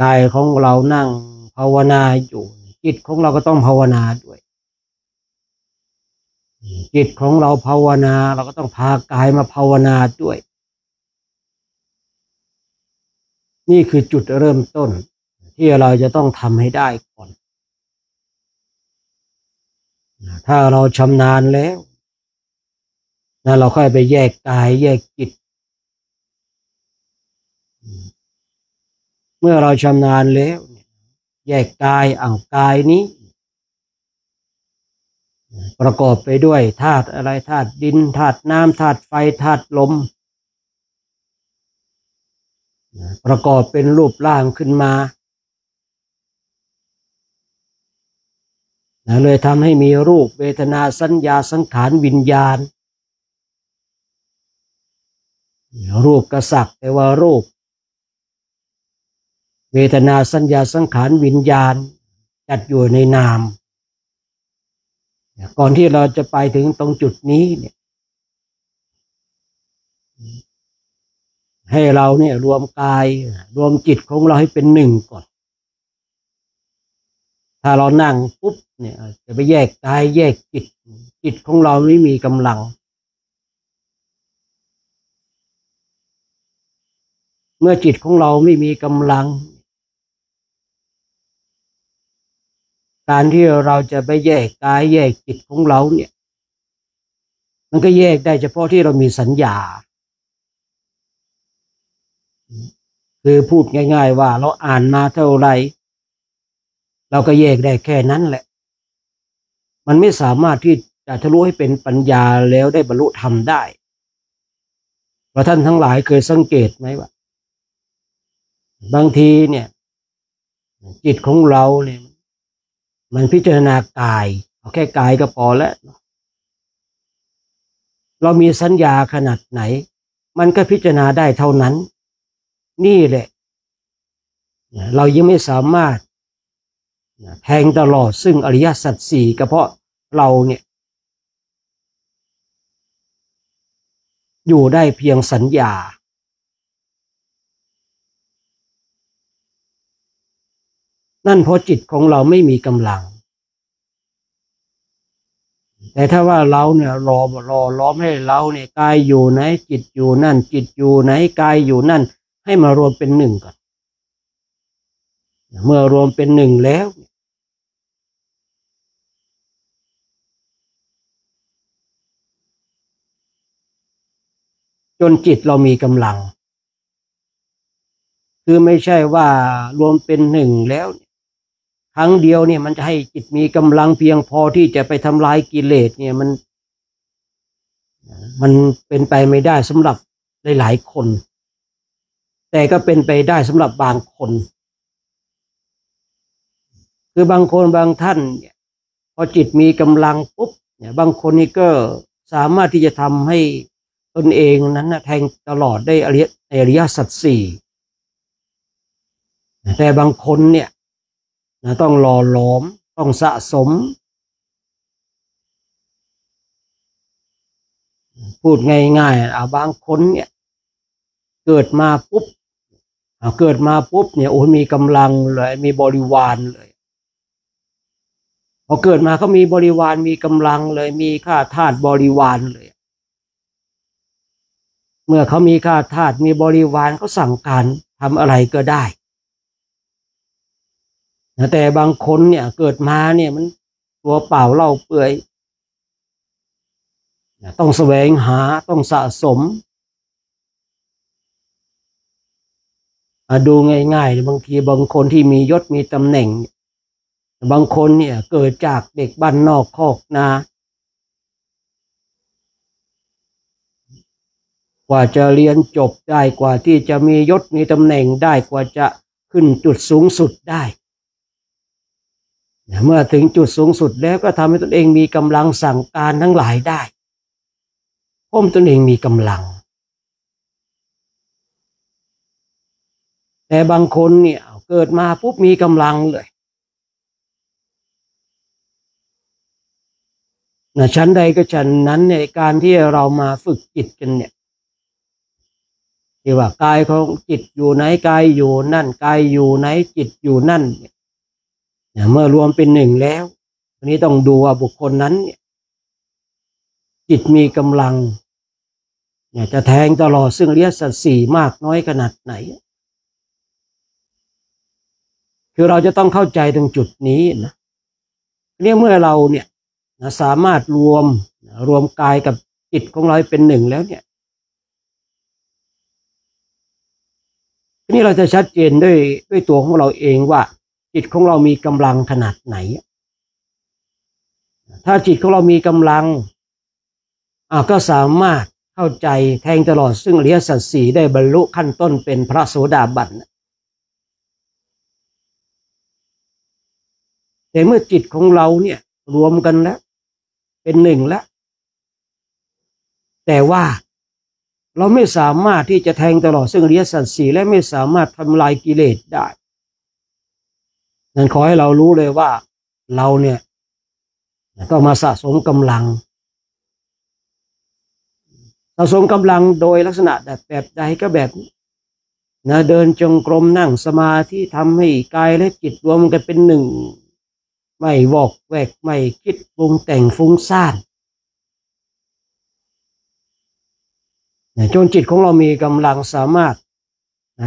กายของเรานั่งภาวนาอยู่จิตของเราก็ต้องภาวนาด้วยจิตของเราภาวนาเราก็ต้องพากายมาภาวนาด้วยนี่คือจุดเริ่มต้นที่เราจะต้องทำให้ได้ก่อนถ้าเราชำนาญแล้วเราค่อยไปแยกกายแยกจิตเมื่อเราชำนาญแล้วแยกกายกายนี้ประกอบไปด้วยธาตุอะไรธาตุดินธาตุน้ำธาตุไฟธาตุลมประกอบเป็นรูปร่างขึ้นมาเลยทำให้มีรูปเวทนาสัญญาสังขารวิญญาณรูปกษักแต่ว่ารูปเวทนาสัญญาสังขารวิญญาณจัดอยู่ในนามก่อนที่เราจะไปถึงตรงจุดนี้เนี่ยให้เราเนี่ยรวมกายรวมจิตของเราให้เป็นหนึ่งก่อนถ้าเรานั่งปุ๊บเนี่ยจะไปแยกกายแยกจิตของเราไม่มีกำลังเมื่อจิตของเราไม่มีกำลังการที่เราจะไปแยกกายแยกจิตของเราเนี่ยมันก็แยกได้เฉพาะที่เรามีสัญญาคือพูดง่ายๆว่าเราอ่านมาเท่าไหร่เราก็แยกได้แค่นั้นแหละมันไม่สามารถที่จะทะลุให้เป็นปัญญาแล้วได้บรรลุธรรมได้เพราะท่านทั้งหลายเคยสังเกตไหมว่าบางทีเนี่ยจิตของเราเนี่ยมันพิจารณากายเอาแค่กายก็พอแล้วเรามีสัญญาขนาดไหนมันก็พิจารณาได้เท่านั้นนี่แหละเรายังไม่สามารถแทงตลอดซึ่งอริยสัจสี่ก็เพราะเราเนี่ยอยู่ได้เพียงสัญญานั่นเพราะจิตของเราไม่มีกำลังแต่ถ้าว่าเราเนี่ยรอล้อมให้เราเนี่ยกายอยู่ไหนจิตอยู่นั่นจิตอยู่ไหนกายอยู่นั่นให้มารวมเป็นหนึ่งก่อนเมื่อรวมเป็นหนึ่งแล้วจนจิตเรามีกำลังคือไม่ใช่ว่ารวมเป็นหนึ่งแล้วครั้งเดียวเนี่ยมันจะให้จิตมีกำลังเพียงพอที่จะไปทำลายกิเลสเนี่ยมันเป็นไปไม่ได้สำหรับหลายๆคนแต่ก็เป็นไปได้สำหรับบางคนคือบางคนบางท่านเนี่ยพอจิตมีกำลังปุ๊บเนี่ยบางคนนี่ก็สามารถที่จะทำให้ตนเองนั้นนะแทงตลอดได้อริยสัจสี่แต่บางคนเนี่ยต้องรอล้อมต้องสะสมพูดง่ายๆบางคนเนี่ยเกิดมาปุ๊บเนี่ยโอ้มีกำลังเลยมีบริวารเลยพอเกิดมาเขามีบริวารมีกำลังเลยมีข้าทาสบริวารเลยเมื่อเขามีข้าทาสมีบริวารเขาสั่งการทำอะไรก็ได้แต่บางคนเนี่ยเกิดมาเนี่ยมันตัวเปล่าเล่าเปื่อยต้องแสวงหาต้องสะสมดูง่ายๆบางทีบางคนที่มียศมีตำแหน่ง บางคนเนี่ยเกิดจากเด็กบ้านนอกคอกนากว่าจะเรียนจบได้กว่าที่จะมียศมีตำแหน่งได้กว่าจะขึ้นจุดสูงสุดได้เมื่อถึงจุดสูงสุดแล้วก็ทำให้ตนเองมีกำลังสั่งการทั้งหลายได้เพราะตนเองมีกำลังแต่บางคนเนี่ยเกิดมาปุ๊บมีกำลังเลยชั้นใดก็ชั้นนั้นในการที่เรามาฝึกจิตกันเนี่ยที่ว่ากายของจิตอยู่ไหนกายอยู่นั่นกายอยู่ไหนจิตอยู่นั่นเนี่ยเมื่อรวมเป็นหนึ่งแล้วทีนี้ต้องดูว่าบุคคลนั้นเนี่ยจิตมีกำลังจะแทงตลอดซึ่งอริยสัจสี่มากน้อยขนาดไหนคือเราจะต้องเข้าใจตรงจุดนี้นะเนี่ยเมื่อเราเนี่ยสามารถรวมกายกับจิตของเราเป็นหนึ่งแล้วเนี่ยทีนี้เราจะชัดเจนด้วยตัวของเราเองว่าจิตของเรามีกำลังขนาดไหนถ้าจิตของเรามีกำลังก็สามารถเข้าใจแทงตลอดซึ่งอริยสัจสี่ได้บรรลุขั้นต้นเป็นพระโสดาบันแต่เมื่อจิตของเราเนี่ยรวมกันแล้วเป็นหนึ่งแล้วแต่ว่าเราไม่สามารถที่จะแทงตลอดซึ่งอริยสัจสี่และไม่สามารถทำลายกิเลสได้นั้นขอให้เรารู้เลยว่าเราเนี่ยต้องมาสะสมกำลังสะสมกำลังโดยลักษณะแบบใดก็แบบนี้เดินจงกรมนั่งสมาธิทำให้กายและจิตรวมกันเป็นหนึ่งไม่วอกแวกไม่คิดปรุงแต่งฟุ้งซ่านจนจิตของเรามีกำลังสามารถ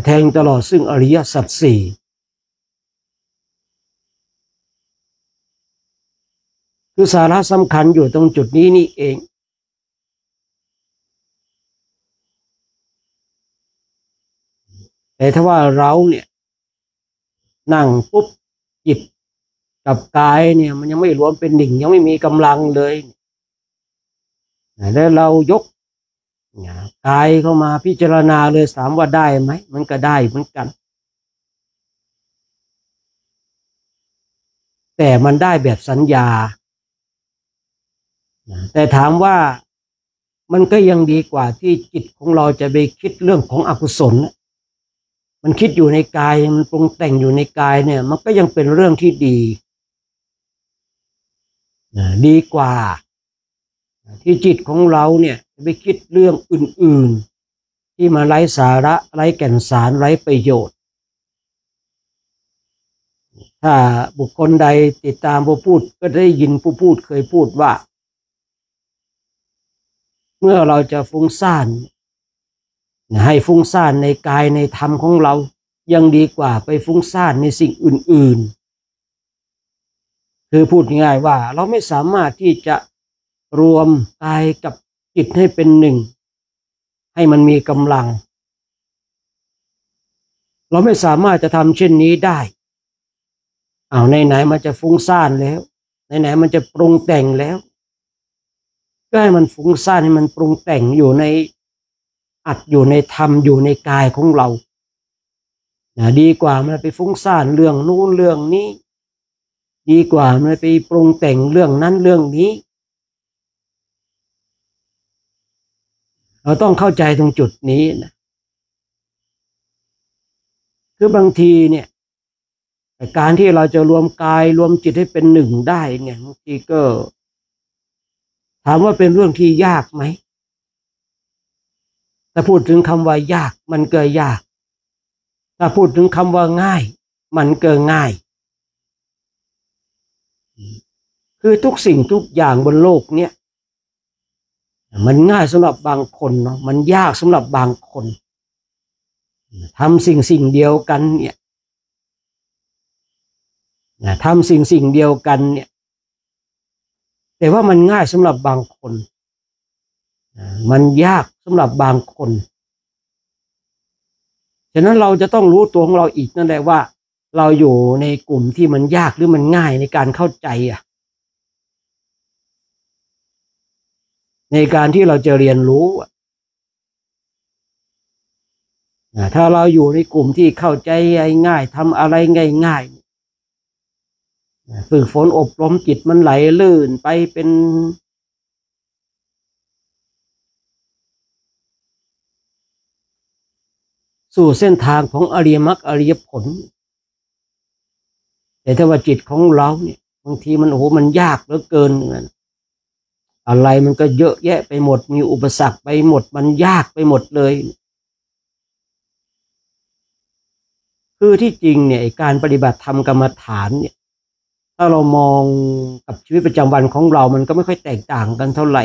แทงตลอดซึ่งอริยสัจสี่คือสาระสำคัญอยู่ตรงจุดนี้นี่เองแต่ถ้าว่าเราเนี่ยนั่งปุ๊บจิตกับกายเนี่ยมันยังไม่รวมเป็นหนึ่งยังไม่มีกำลังเลยแล้วเรายกกายเข้ามาพิจารณาเลยถามว่าได้ไหมมันก็ได้เหมือนกันแต่มันได้แบบสัญญาแต่ถามว่ามันก็ยังดีกว่าที่จิตของเราจะไปคิดเรื่องของอกุศลมันคิดอยู่ในกายมันปรุงแต่งอยู่ในกายเนี่ยมันก็ยังเป็นเรื่องที่ดีกว่าที่จิตของเราเนี่ยไปคิดเรื่องอื่นๆที่มาไร้สาระไร้แก่นสารไร้ประโยชน์ถ้าบุคคลใดติดตามผู้พูดก็ได้ยินผู้พูดเคยพูดว่าเมื่อเราจะฟุ้งซ่านให้ฟุ้งซ่านในกายในธรรมของเรายังดีกว่าไปฟุ้งซ่านในสิ่งอื่นๆคือพูดง่ายว่าเราไม่สามารถที่จะรวมกายกับจิตให้เป็นหนึ่งให้มันมีกำลังเราไม่สามารถจะทำเช่นนี้ได้ไหนมันจะฟุ้งซ่านแล้วไหนมันจะปรุงแต่งแล้วก็ให้มันฟุ้งซ่านให้มันปรุงแต่งอยู่ในอัดอยู่ในธรรมอยู่ในกายของเราดีกว่ามันไปฟุ้งซ่านเรื่องนู้นเรื่องนี้ดีกว่ามันไปปรุงแต่งเรื่องนั้นเรื่องนี้เราต้องเข้าใจตรงจุดนี้นะคือบางทีเนี่ยการที่เราจะรวมกายรวมจิตให้เป็นหนึ่งได้เนี่ยบางทีก็ถามว่าเป็นเรื่องที่ยากไหมถ้าพูดถึงคำว่ายากมันก็ยากถ้าพูดถึงคำว่าง่ายมันก็ง่ายคือทุกสิ่งทุกอย่างบนโลกเนี่ยมันง่ายสำหรับบางคนเนาะมันยากสำหรับบางคนทำสิ่งเดียวกันเนี่ยทำสิ่งเดียวกันเนี่ยแต่ว่ามันง่ายสำหรับบางคนมันยากสำหรับบางคนฉะนั้นเราจะต้องรู้ตัวของเราอีกนั่นแหละว่า เราอยู่ในกลุ่มที่มันยากหรือมันง่ายในการเข้าใจในการที่เราจะเรียนรู้ถ้าเราอยู่ในกลุ่มที่เข้าใจง่ายทำอะไรง่ายๆฝึกฝนอบรมจิตมันไหลลื่นไปเป็นสู่เส้นทางของอริยมรรคอริยผลแต่ถ้าว่าจิตของเราเนี่ยบางทีมันมันยากเหลือเกินอะไรมันก็เยอะแยะไปหมดมีอุปสรรคไปหมดมันยากไปหมดเลยคือที่จริงเนี่ยการปฏิบัติธรรมกรรมฐานเนี่ยถ้าเรามองกับชีวิตประจำวันของเรามันก็ไม่ค่อยแตกต่างกันเท่าไหร่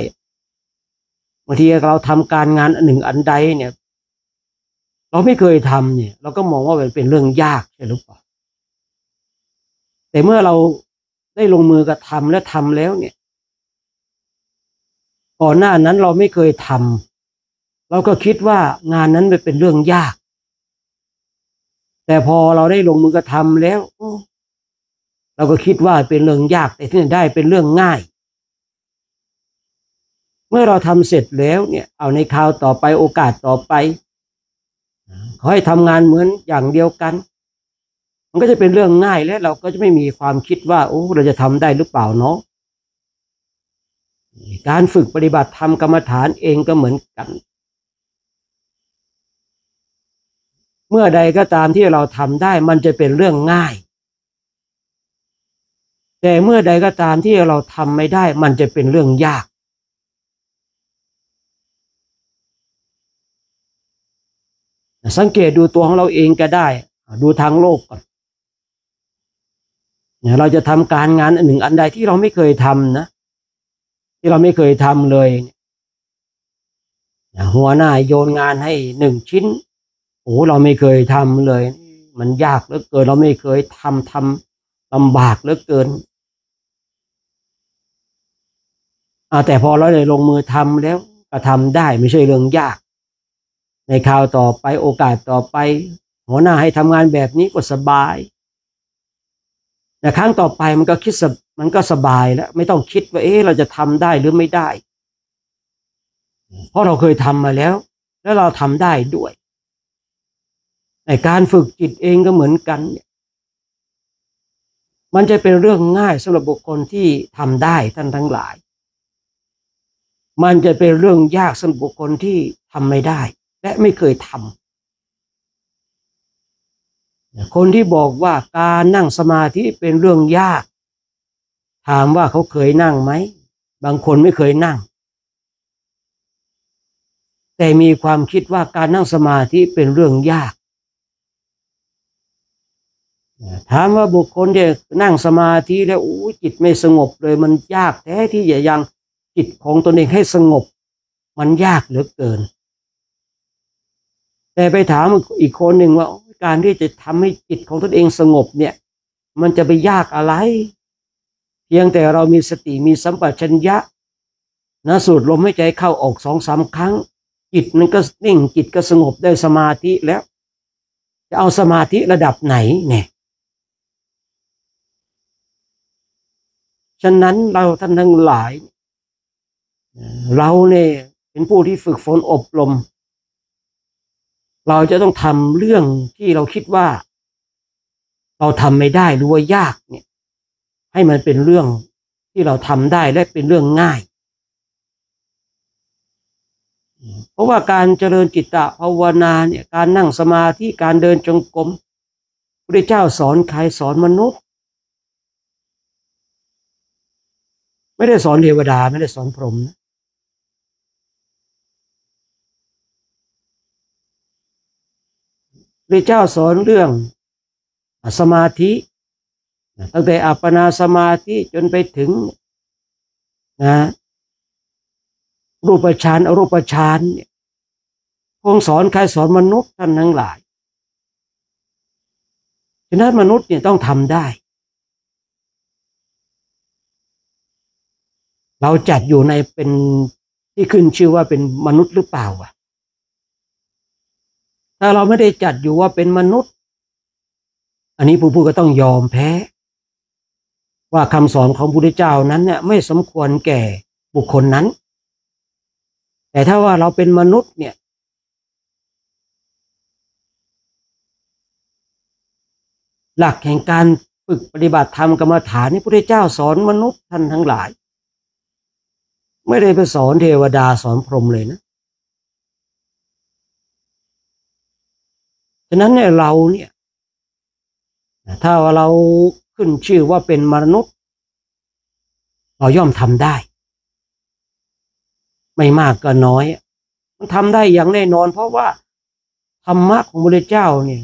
บางทีเราทำการงานอันหนึ่งอันใดเนี่ยเราไม่เคยทำเนี่ยเราก็มองว่ามันเป็นเรื่องยากใช่หรือเปล่าแต่เมื่อเราได้ลงมือกระทำและทำแล้วเนี่ยก่อนหน้านั้นเราไม่เคยทำเราก็คิดว่างานนั้นเป็นเรื่องยากแต่พอเราได้ลงมือกระทำแล้วเราก็คิดว่าเป็นเรื่องยากแต่ที่ได้เป็นเรื่องง่ายเมื่อเราทำเสร็จแล้วเนี่ยเอาในคราวต่อไปโอกาสต่อไปขอให้ทำงานเหมือนอย่างเดียวกันมันก็จะเป็นเรื่องง่ายและเราก็จะไม่มีความคิดว่าเราจะทำได้หรือเปล่าเนาะการฝึกปฏิบัติธรรมกรรมฐานเองก็เหมือนกันเมื่อใดก็ตามที่เราทำได้มันจะเป็นเรื่องง่ายแต่เมื่อใดก็ตามที่เราทำไม่ได้มันจะเป็นเรื่องยากสังเกตดูตัวของเราเองก็ได้ดูทางโลกก่อนเราจะทำการงานอันหนึ่งอันใดที่เราไม่เคยทำนะที่เราไม่เคยทำเลยหัวหน้าโยนงานให้1 ชิ้นเราไม่เคยทำเลยมันยากเหลือเกินเราไม่เคยทำลำบากเหลือเกินแต่พอเราได้ลงมือทำแล้วก็ทำได้ไม่ใช่เรื่องยากในคราวต่อไปโอกาสต่อไปหัวหน้าให้ทำงานแบบนี้ก็สบายแต่ครั้งต่อไปมันก็สบายแล้วไม่ต้องคิดว่าเราจะทำได้หรือไม่ได้เพราะเราเคยทำมาแล้วเราทำได้ด้วยในการฝึกจิตเองก็เหมือนกันเนี่ยมันจะเป็นเรื่องง่ายสำหรับบุคคลที่ทำได้ท่านทั้งหลายมันจะเป็นเรื่องยากสำหรับบุคคลที่ทำไม่ได้และไม่เคยทำคนที่บอกว่าการนั่งสมาธิเป็นเรื่องยากถามว่าเขาเคยนั่งไหมบางคนไม่เคยนั่งแต่มีความคิดว่าการนั่งสมาธิเป็นเรื่องยากถามว่าบุคคลที่นั่งสมาธิแล้วจิตไม่สงบเลยมันยากแท้ที่จะยังจิตของตนเองให้สงบมันยากเหลือเกินแต่ไปถามอีกคนหนึ่งว่าการที่จะทำให้จิตของตนเองสงบเนี่ยมันจะไปยากอะไรเพียงแต่เรามีสติมีสัมปชัญญะสูดลมหายใจเข้าออก2-3 ครั้งจิตมันก็นิ่งจิตก็สงบได้สมาธิแล้วจะเอาสมาธิระดับไหนเนี่ยฉะนั้นเราท่านทั้งหลายเราเนี่ยเป็นผู้ที่ฝึกฝนอบรมเราจะต้องทำเรื่องที่เราคิดว่าเราทำไม่ได้หรือว่ายากเนี่ยให้มันเป็นเรื่องที่เราทำได้และเป็นเรื่องง่ายเพราะว่าการเจริญจิตตภาวนาเนี่ยการนั่งสมาธิการเดินจงกรมพระเจ้าสอนใครสอนมนุษย์ไม่ได้สอนเทวดาไม่ได้สอนพรหมนะพระเจ้าสอนเรื่องสมาธิตั้งแต่อัปปนาสมาธิจนไปถึงรูปฌานอรูปฌานเนี่ยพระองค์สอนใครสอนมนุษย์ท่านทั้งหลายฉะนั้นมนุษย์เนี่ยต้องทำได้เราจัดอยู่ในเป็นที่ขึ้นชื่อว่าเป็นมนุษย์หรือเปล่าถ้าเราไม่ได้จัดอยู่ว่าเป็นมนุษย์ อันนี้ผู้พูดก็ต้องยอมแพ้ว่าคำสอนของพระพุทธเจ้านั้นเนี่ยไม่สมควรแก่บุคคลนั้นแต่ถ้าว่าเราเป็นมนุษย์เนี่ยหลักแห่งการฝึกปฏิบัติธรรมกรรมฐานนี่พระพุทธเจ้าสอนมนุษย์ท่านทั้งหลายไม่ได้ไปสอนเทวดาสอนพรหมเลยนะฉะนั้นเนี่ยเราเนี่ยถ้าว่าเราขึ้นชื่อว่าเป็นมนุษย์เราย่อมทำได้ไม่มากก็น้อยมันทำได้อย่างแน่นอนเพราะว่าธรรมะของพระพุทธเจ้าเนี่ย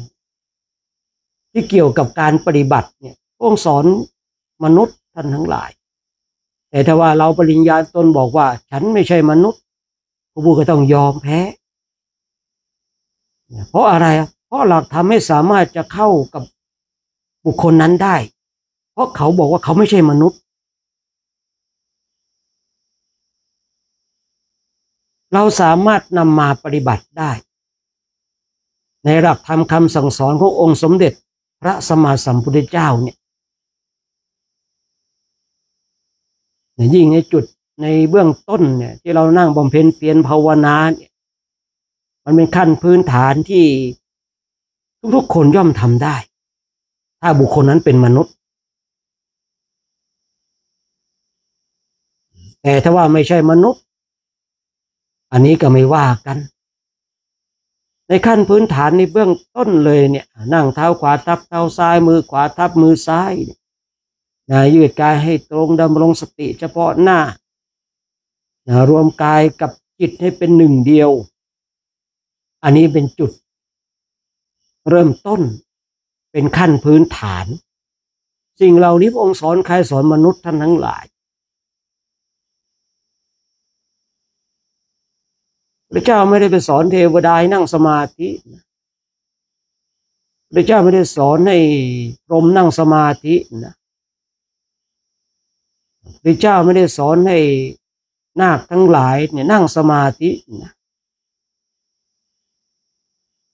ที่เกี่ยวกับการปฏิบัติเนี่ยองค์สอนมนุษย์ท่านทั้งหลายแต่ถ้าว่าเราปริญญาตนบอกว่าฉันไม่ใช่มนุษย์ผู้พูดก็ต้องยอมแพ้เพราะอะไรเพราะหลักธรรมไม่สามารถจะเข้ากับบุคคลนั้นได้เพราะเขาบอกว่าเขาไม่ใช่มนุษย์เราสามารถนำมาปฏิบัติได้ในหลักธรรมคำสั่งสอนขององค์สมเด็จพระสัมมาสัมพุทธเจ้าเนี่ยยิ่งในจุดในเบื้องต้นเนี่ยที่เรานั่งบำเพ็ญเพียรภาวนาเนี่ยมันเป็นขั้นพื้นฐานที่ทุกๆคนย่อมทำได้ถ้าบุคคลนั้นเป็นมนุษย์แต่ถ้าว่าไม่ใช่มนุษย์อันนี้ก็ไม่ว่ากันในขั้นพื้นฐานในเบื้องต้นเลยเนี่ยนั่งเท้าขวาทับเท้าซ้ายมือขวาทับมือซ้ายยืดกายให้ตรงดำรงสติเฉพาะหน้ารวมกายกับจิตให้เป็นหนึ่งเดียวอันนี้เป็นจุดเริ่มต้นเป็นขั้นพื้นฐานสิ่งเหล่านี้พระองค์สอนใครสอนมนุษย์ท่านทั้งหลายพระเจ้าไม่ได้ไปสอนเทวดานั่งสมาธิพระเจ้าไม่ได้สอนให้พรหมนั่งสมาธินะพระเจ้าไม่ได้สอนให้นาคทั้งหลายเนี่ยนั่งสมาธินะ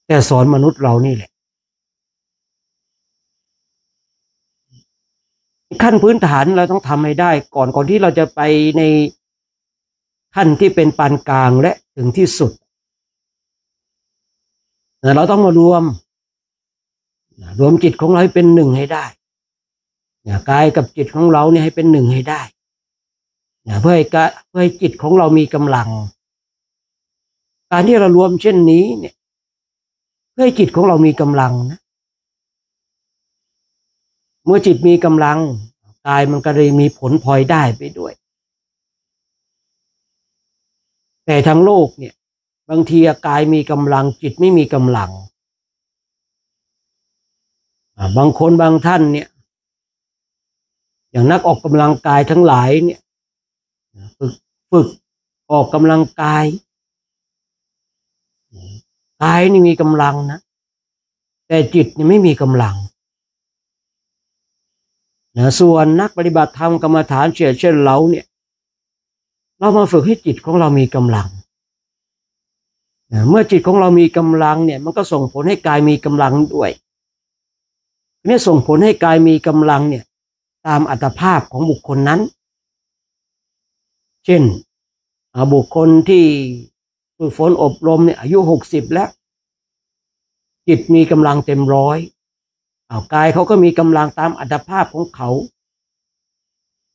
แต่สอนมนุษย์เรานี่แหละขั้นพื้นฐานเราต้องทำให้ได้ก่อนที่เราจะไปในขั้นที่เป็นปานกลางและถึงที่สุดเราต้องมารวมจิตของเราให้เป็นหนึ่งให้ได้กายกับจิตของเราเนี่ยให้เป็นหนึ่งให้ได้เพื่อให้จิตของเรามีกำลังการที่เรารวมเช่นนี้เนี่ยเพื่อให้จิตของเรามีกำลังนะเมื่อจิตมีกำลังกายมันก็เลยมีผลพลอยได้ไปด้วยแต่ทางโลกเนี่ยบางทีกายมีกำลังจิตไม่มีกำลังบางคนบางท่านเนี่ยอย่างนักออกกำลังกายทั้งหลายเนี่ยฝึกออกกำลังกายนี่มีกำลังนะแต่จิตนี่ไม่มีกำลังส่วนนักปฏิบัติธรรมกรรมฐานเช่นเราเนี่ยเรามาฝึกให้จิตของเรามีกำลังเมื่อจิตของเรามีกำลังเนี่ยมันก็ส่งผลให้กายมีกำลังด้วยเนี่ยส่งผลให้กายมีกำลังเนี่ยตามอัตภาพของบุคคลนั้นเช่นบุคคลที่ฝึกฝนอบรมเนี่ยอายุ60แล้วจิตมีกำลังเต็มร้อยกายเขาก็มีกำลังตามอัตภาพของเขา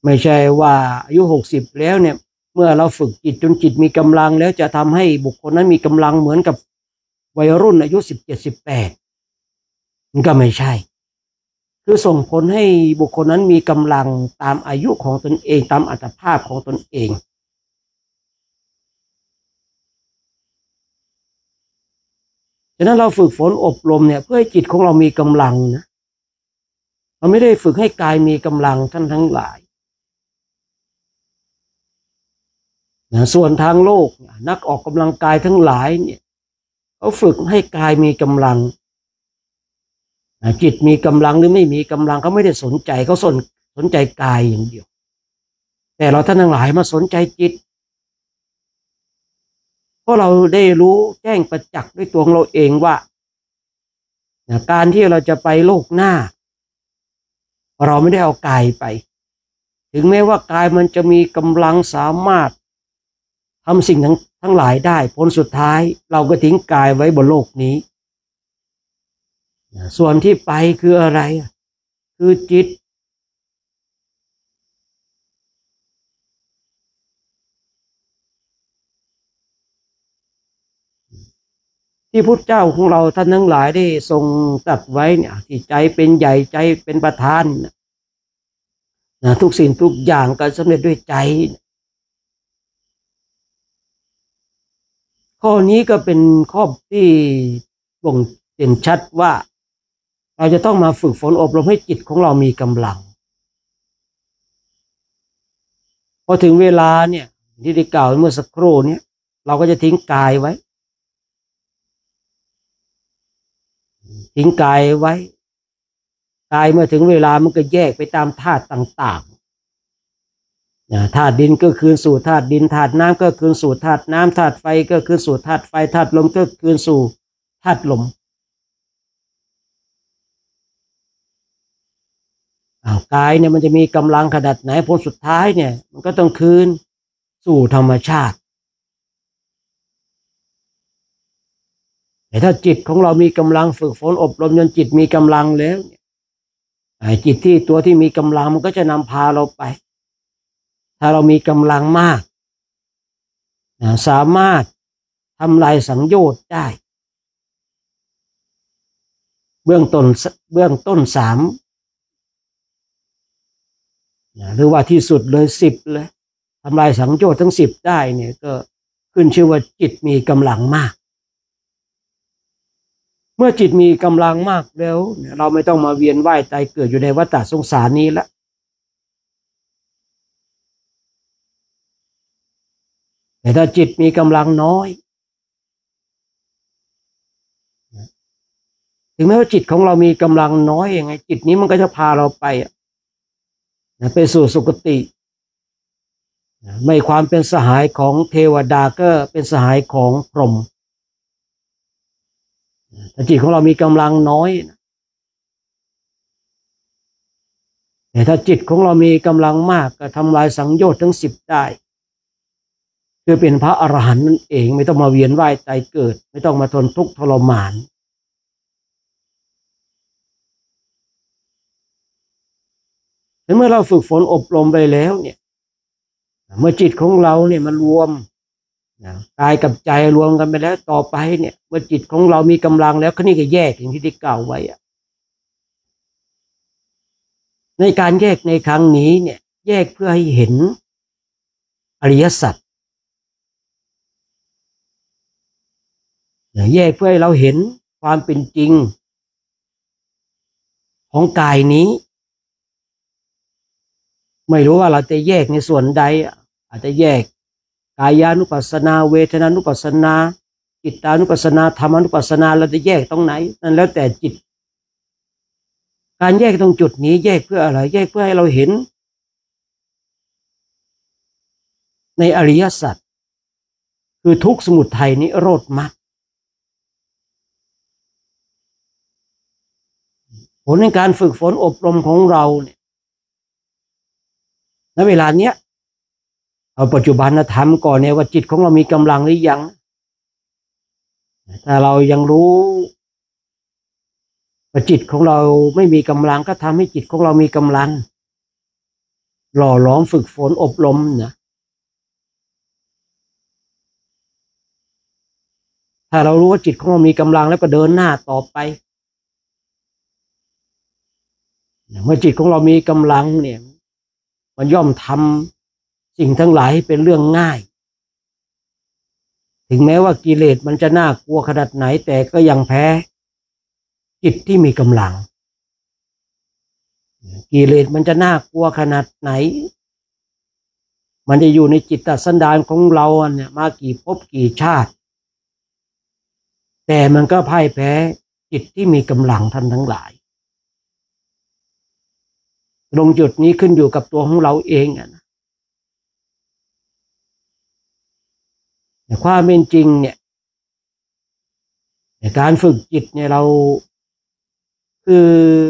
ไม่ใช่ว่าอายุ60แล้วเนี่ยเมื่อเราฝึกจิตจนจิตมีกำลังแล้วจะทำให้บุคคลนั้นมีกำลังเหมือนกับวัยรุ่นอายุ17-18มันก็ไม่ใช่คือส่งผลให้บุคคลนั้นมีกำลังตามอายุของตนเองตามอัตภาพของตนเองฉะนั้นเราฝึกฝนอบรมเนี่ยเพื่อให้จิตของเรามีกำลังนะเราไม่ได้ฝึกให้กายมีกำลังท่านทั้งหลายส่วนทางโลกนักออกกำลังกายทั้งหลายเนี่ยเขาฝึกให้กายมีกำลังจิตมีกำลังหรือไม่มีกำลังเขาไม่ได้สนใจเขาสนใจกายอย่างเดียวแต่เราท่านทั้งหลายมาสนใจจิตเพราะเราได้รู้แจ้งประจักษ์ด้วยตัวของเราเองว่าการที่เราจะไปโลกหน้า เราไม่ได้เอากายไปถึงแม้ว่ากายมันจะมีกำลังสามารถทำสิ่งทั้งหลายได้ผลสุดท้ายเราก็ทิ้งกายไว้บนโลกนี้ส่วนที่ไปคืออะไรคือจิตที่พุทธเจ้าของเราท่านทั้งหลายได้ทรงตรัสไว้เนี่ยที่ใจเป็นใหญ่ใจเป็นประธานนะทุกสิ่งทุกอย่างก็สำเร็จด้วยใจข้อนี้ก็เป็นข้อที่บ่งเห็นชัดว่าเราจะต้องมาฝึกฝนอบรมให้จิตของเรามีกำลังพอถึงเวลาเนี่ยที่ได้กล่าวเมื่อสักครู่เนี่ยเราก็จะทิ้งกายไว้ทิ้งกายไว้กายเมื่อถึงเวลามันก็แยกไปตามธาตุต่างๆธาตุดินก็คืนสู่ธาตุดินธาตุน้ำก็คืนสู่ธาตุน้ำธาตุไฟก็คืนสู่ธาตุไฟธาตุลมก็คืนสู่ธาตุลมกายเนี่ยมันจะมีกำลังขนาดไหนผลสุดท้ายเนี่ยมันก็ต้องคืนสู่ธรรมชาติแต่ถ้าจิตของเรามีกำลังฝึกฝนอบรมจนจิตมีกำลังแล้วเนี่ยจิตที่ตัวที่มีกำลังมันก็จะนำพาเราไปถ้าเรามีกำลังมากสามารถทำลายสังโยชน์ได้เบื้องต้น3หรือว่าที่สุดเลย10เลยทำลายสังโยชน์ทั้ง10ได้เนี่ยก็ขึ้นชื่อว่าจิตมีกำลังมากเมื่อจิตมีกำลังมากแล้วเราไม่ต้องมาเวียนว่ายตายเกิดอยู่ในวัฏสงสารนี้แล้วแต่ถ้าจิตมีกำลังน้อยถึงแม้ว่าจิตของเรามีกำลังน้อยยังไงจิตนี้มันก็จะพาเราไปสู่สุคติไม่ความเป็นสหายของเทวดาก็เป็นสหายของพรหมแต่จิตของเรามีกำลังน้อยแต่ถ้าจิตของเรามีกำลังมากก็ทำลายสังโยชน์ทั้ง10ได้คือเป็นพระอรหันต์นั่นเองไม่ต้องมาเวียนว่ายตายเกิดไม่ต้องมาทนทุกข์ทรมานเมื่อเราฝึกฝนอบรมไปแล้วเนี่ยเมื่อจิตของเราเนี่ยมันรวมกายกับใจรวมกันไปแล้วต่อไปเนี่ยเมื่อจิตของเรามีกำลังแล้วก็นี่ก็แยกอย่างที่ได้กล่าวไว้ในการแยกในครั้งนี้เนี่ยแยกเพื่อให้เห็นอริยสัจแยกเพื่อให้เราเห็นความเป็นจริงของกายนี้ไม่รู้ว่าเราจะแยกในส่วนใดอาจจะแยกกายานุปัสสนาเวทนานุปัสสนาจิตานุปัสสนาธรรมานุปัสสนาเราจะแยกตรงไหนนั่นแล้วแต่จิตการแยกตรงจุดนี้แยกเพื่ออะไรแยกเพื่อให้เราเห็นในอริยสัจคือทุกข์สมุทัยนิโรธมรรคผลในการฝึกฝนอบรมของเราเนี่ยณเวลาเนี้ยเอาปัจจุบันธรรมก่อนเนี่ยว่าจิตของเรามีกำลังหรือยังถ้าเรายังรู้ว่าจิตของเราไม่มีกำลังก็ทำให้จิตของเรามีกำลังหล่อหลอมฝึกฝนอบรมนะถ้าเรารู้ว่าจิตของเรามีกำลังแล้วก็เดินหน้าต่อไปเมื่อจิตของเรามีกำลังเนี่ยมันย่อมทำสิ่งทั้งหลายให้เป็นเรื่องง่ายถึงแม้ว่ากิเลสมันจะน่ากลัวขนาดไหนแต่ก็ยังแพ้จิตที่มีกำลังกิเลสมันจะน่ากลัวขนาดไหนมันจะอยู่ในจิตสันดานของเราเนี่ยมากี่ภพกี่ชาติแต่มันก็พ่ายแพ้จิตที่มีกำลังท่านทั้งหลายตรงจุดนี้ขึ้นอยู่กับตัวของเราเองนะแต่ความเป็นจริงเนี่ยในการฝึกจิตเนี่ยเราคือ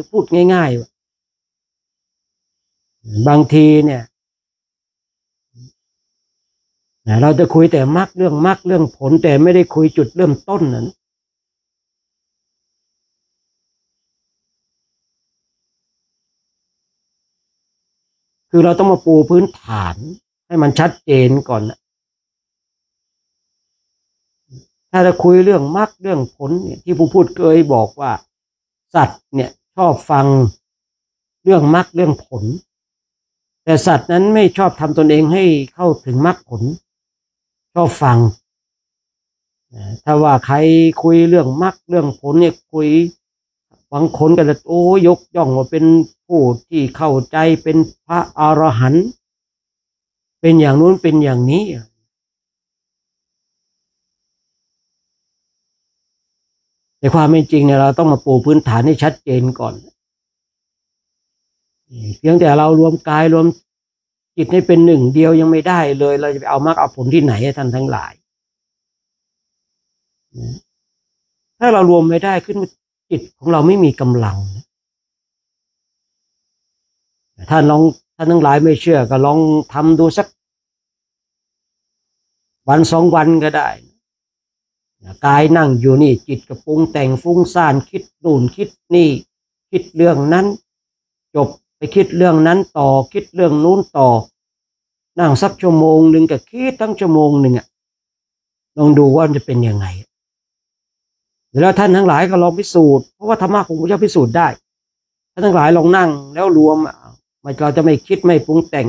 พูดง่าย บางทีเนี่ยเราจะคุยแต่มรรคเรื่องผลแต่ไม่ได้คุยจุดเริ่มต้นนั้นคือเราต้องมาปูพื้นฐานให้มันชัดเจนก่อนนะถ้าจะคุยเรื่องมรรคเรื่องผลเนี่ยที่ผู้พูดเคยบอกว่าสัตว์เนี่ยชอบฟังเรื่องมรรคเรื่องผลแต่สัตว์นั้นไม่ชอบทำตนเองให้เข้าถึงมรรคผลชอบฟังถ้าว่าใครคุยเรื่องมรรคเรื่องผลเนี่ยคุยบางคนก็จะโอ้ยกย่องว่าเป็นผู้ที่เข้าใจเป็นพระอรหันต์เป็นอย่างนู้นเป็นอย่างนี้ในความเป็นจริงเนี่ยเราต้องมาปูพื้นฐานให้ชัดเจนก่อนเพียงแต่เรารวมกายรวมจิตให้เป็นหนึ่งเดียวยังไม่ได้เลยเราจะไปเอามรรคเอาผลที่ไหนท่านทั้งหลายถ้าเรารวมไม่ได้ขึ้นจิตของเราไม่มีกำลังถ้าท่านทั้งหลายไม่เชื่อก็ลองทำดูสักวันสองวันก็ได้กายนั่งอยู่นี่จิตก็ปรุงแต่งฟุ้งซ่านคิดนู่นคิดนี่คิดเรื่องนั้นจบไปคิดเรื่องนั้นต่อคิดเรื่องนู้นต่อนั่งสักชั่วโมงหนึ่งกับคิดทั้งชั่วโมงหนึ่งลองดูว่ามันจะเป็นยังไงแล้วท่านทั้งหลายก็ลองพิสูจน์เพราะว่าธรรมะของพระเจ้าพิสูจน์ได้ท่านทั้งหลายลองนั่งแล้วรวมเราจะไม่คิดไม่ปรุงแต่ง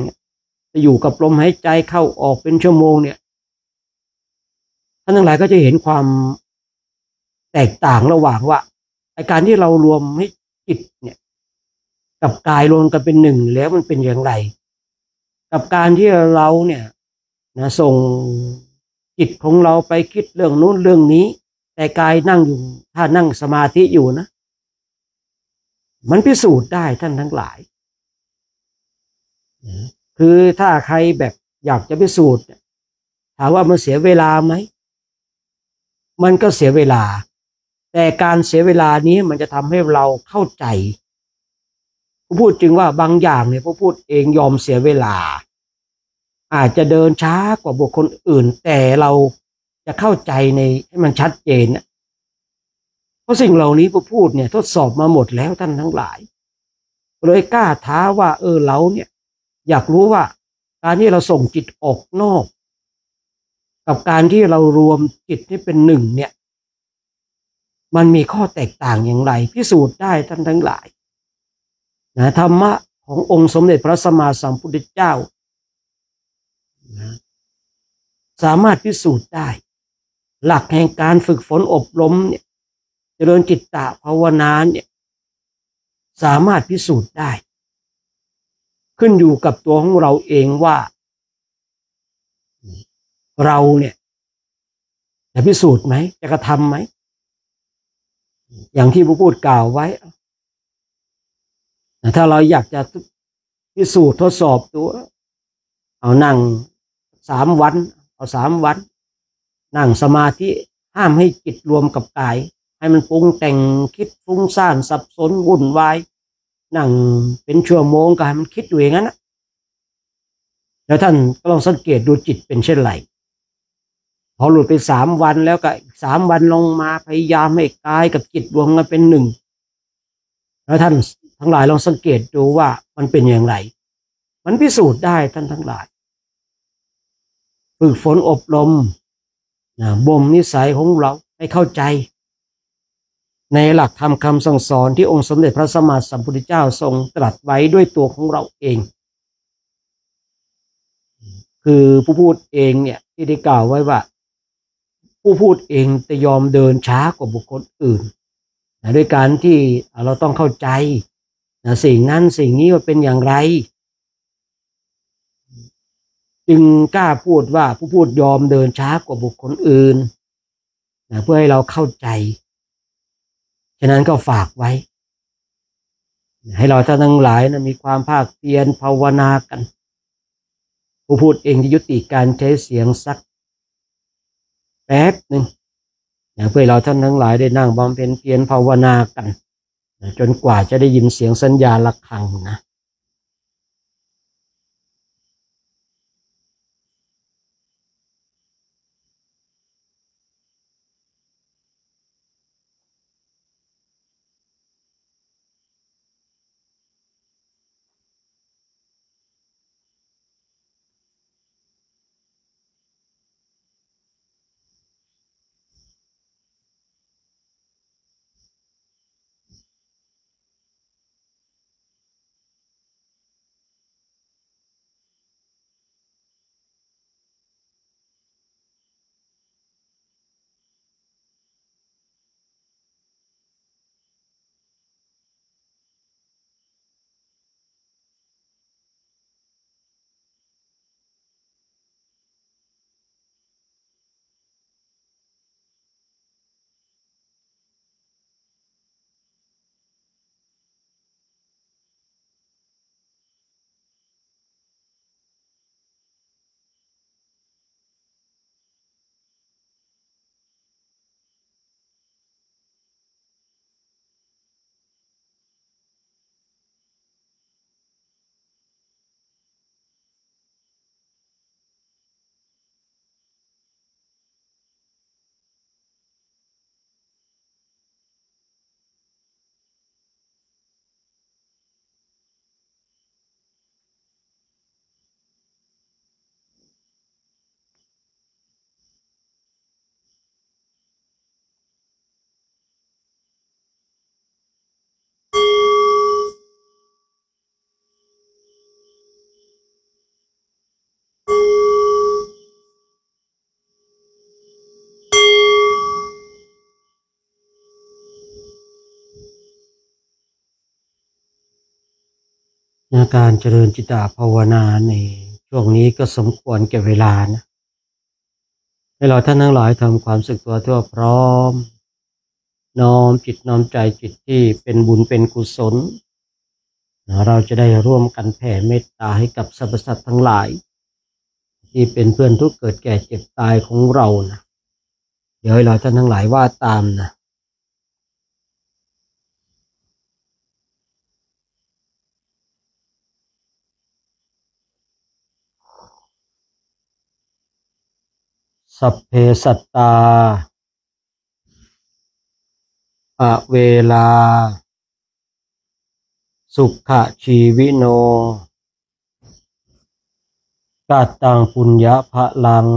จะอยู่กับลมหายใจเข้าออกเป็นชั่วโมงเนี่ยท่านทั้งหลายก็จะเห็นความแตกต่างระหว่างว่าอาการที่เรารวมให้จิตเนี่ยกับกายรวมกันเป็นหนึ่งแล้วมันเป็นอย่างไรกับการที่เราเนี่ยส่งจิตของเราไปคิดเรื่องนู้นเรื่องนี้แต่กายนั่งอยู่ถ้านั่งสมาธิอยู่นะมันพิสูจน์ได้ท่านทั้งหลายคือถ้าใครแบบอยากจะพิสูจน์ถามว่ามันเสียเวลาไหมมันก็เสียเวลาแต่การเสียเวลานี้มันจะทำให้เราเข้าใจผู้พูดจึงว่าบางอย่างเนี่ยผู้พูดเองยอมเสียเวลาอาจจะเดินช้ากว่าบุคคลอื่นแต่เราจะเข้าใจในให้มันชัดเจนเพราะสิ่งเหล่านี้ผู้พูดเนี่ยทดสอบมาหมดแล้วท่านทั้งหลายเลยกล้าท้าว่าเราเนี่ยอยากรู้ว่าการที่เราส่งจิตออกนอกกับการที่เรารวมจิตให้เป็นหนึ่งเนี่ยมันมีข้อแตกต่างอย่างไรพิสูจน์ได้ท่านทั้งหลายธรรมะขององค์สมเด็จพระสัมมาสัมพุทธเจ้าสามารถพิสูจน์ได้หลักแห่งการฝึกฝนอบรมเนี่ยเจริญจิตตภาวนาเนี่ยสามารถพิสูจน์ได้ขึ้นอยู่กับตัวของเราเองว่าเราเนี่ยจะพิสูจน์ไหมจะกระทำไหมอย่างที่ผู้พูดกล่าวไว้ถ้าเราอยากจะพิสูจน์ทดสอบตัวเอานั่ง3 วันเอา3 วันนั่งสมาธิห้ามให้จิตรวมกับกายให้มันปรุงแต่งคิดฟุ้งซ่านสับสนวุ่นวายนั่งเป็นชั่วโมงก็ให้มันคิดอยู่อย่างนั้นแล้วท่านก็ลองสังเกตดูจิตเป็นเช่นไรพอหลุดไป3 วันแล้วก็อีก3 วันลงมาพยายามให้กายกับจิตรวมกันเป็นหนึ่งแล้วท่านทั้งหลายลองสังเกตดูว่ามันเป็นอย่างไรมันพิสูจน์ได้ท่านทั้งหลายฝึกฝนอบรมบ่มนิสัยของเราให้เข้าใจในหลักธรรมคำสั่งสอนที่องค์สมเด็จพระสัมมาสัมพุทธเจ้าทรงตรัสไว้ด้วยตัวของเราเองคือผู้พูดเองเนี่ยที่ได้กล่าวไว้ว่าผู้พูดเองจะยอมเดินช้ากว่าบุคคลอื่นด้วยการที่เราต้องเข้าใจสิ่งนั้นสิ่งนี้ว่าเป็นอย่างไรจึงกล้าพูดว่าผู้พูดยอมเดินช้ากว่าบุคคลอื่นเพื่อให้เราเข้าใจฉะนั้นก็ฝากไว้ให้เราท่านทั้งหลายมีความภาคเพียรภาวนากันผู้พูดเองจะยุติการใช้เสียงสักแป๊บหนึ่งเพื่อเราท่านทั้งหลายได้นั่งบำเพ็ญเพียรภาวนากันจนกว่าจะได้ยินเสียงสัญญาณระฆังนะ ในการเจริญจิตตภาวนาในช่วงนี้ก็สมควรแก่เวลานะให้เราท่านทั้งหลายทำความสึกตัวทั่วพร้อมน้อมจิตน้อมใจจิตที่เป็นบุญเป็นกุศลเราจะได้ร่วมกันแผ่เมตตาให้กับสรรพสัตว์ทั้งหลายที่เป็นเพื่อนทุกข์เกิดแก่เจ็บตายของเรานะเดี๋ยวให้เราท่านทั้งหลายว่าตามนะสัพเพสัตตาอเวลาสุขชีวิโนกัตตังปุญญะภะลัง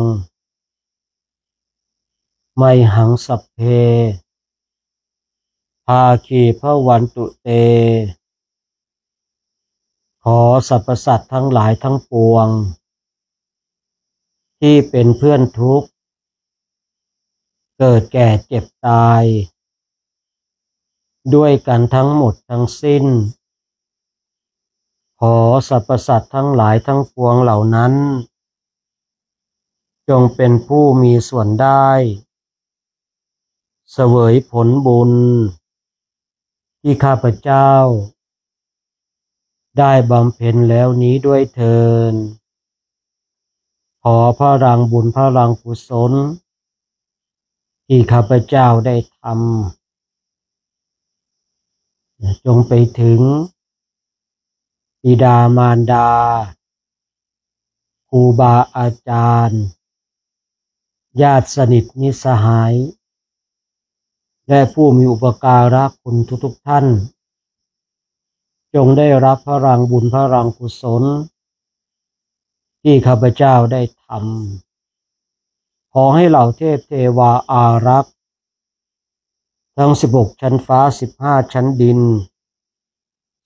ไมหังสัพเพภาคีพระวันตุเตขอสรรพสัตว์ทั้งหลายทั้งปวงที่เป็นเพื่อนทุกข์เกิดแก่เจ็บตายด้วยกันทั้งหมดทั้งสิ้นขอสรรพสัตว์ทั้งหลายทั้งปวงเหล่านั้นจงเป็นผู้มีส่วนได้เสวยผลบุญที่ข้าพเจ้าได้บำเพ็ญแล้วนี้ด้วยเถิดขอพลังบุญพลังกุศลที่ข้าพเจ้าได้ทำจงไปถึงบิดามารดาครูบาอาจารย์ญาติสนิทมิตรสหายและผู้มีอุปการะคุณทุกท่านจงได้รับพลังบุญพลังกุศลที่ข้าพเจ้าได้ทำขอให้เหล่าเทพเทวาอารักษ์ทั้ง16ชั้นฟ้า15ชั้นดิน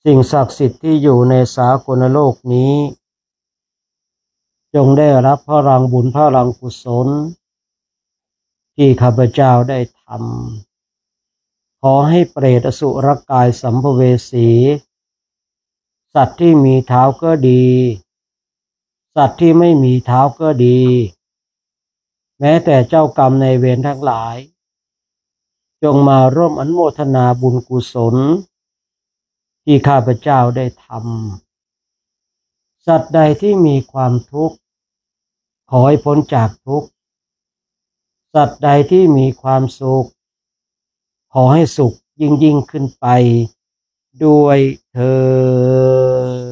สิ่งศักดิ์สิทธิ์ที่อยู่ในสากลโลกนี้จงได้รับพลังบุญพลังกุศลที่ข้าพเจ้าได้ทำขอให้เปรตอสุรกายสัมภเวสีสัตว์ที่มีเท้าก็ดีสัตว์ที่ไม่มีเท้าก็ดีแม้แต่เจ้ากรรมในายเวรทั้งหลายจงมาร่วมอนุโมทนาบุญกุศลที่ข้าพเจ้าได้ทำสัตว์ใดที่มีความทุกข์ขอให้พ้นจากทุกข์สัตว์ใดที่มีความสุขขอให้สุขยิ่งขึ้นไปด้วยเถิด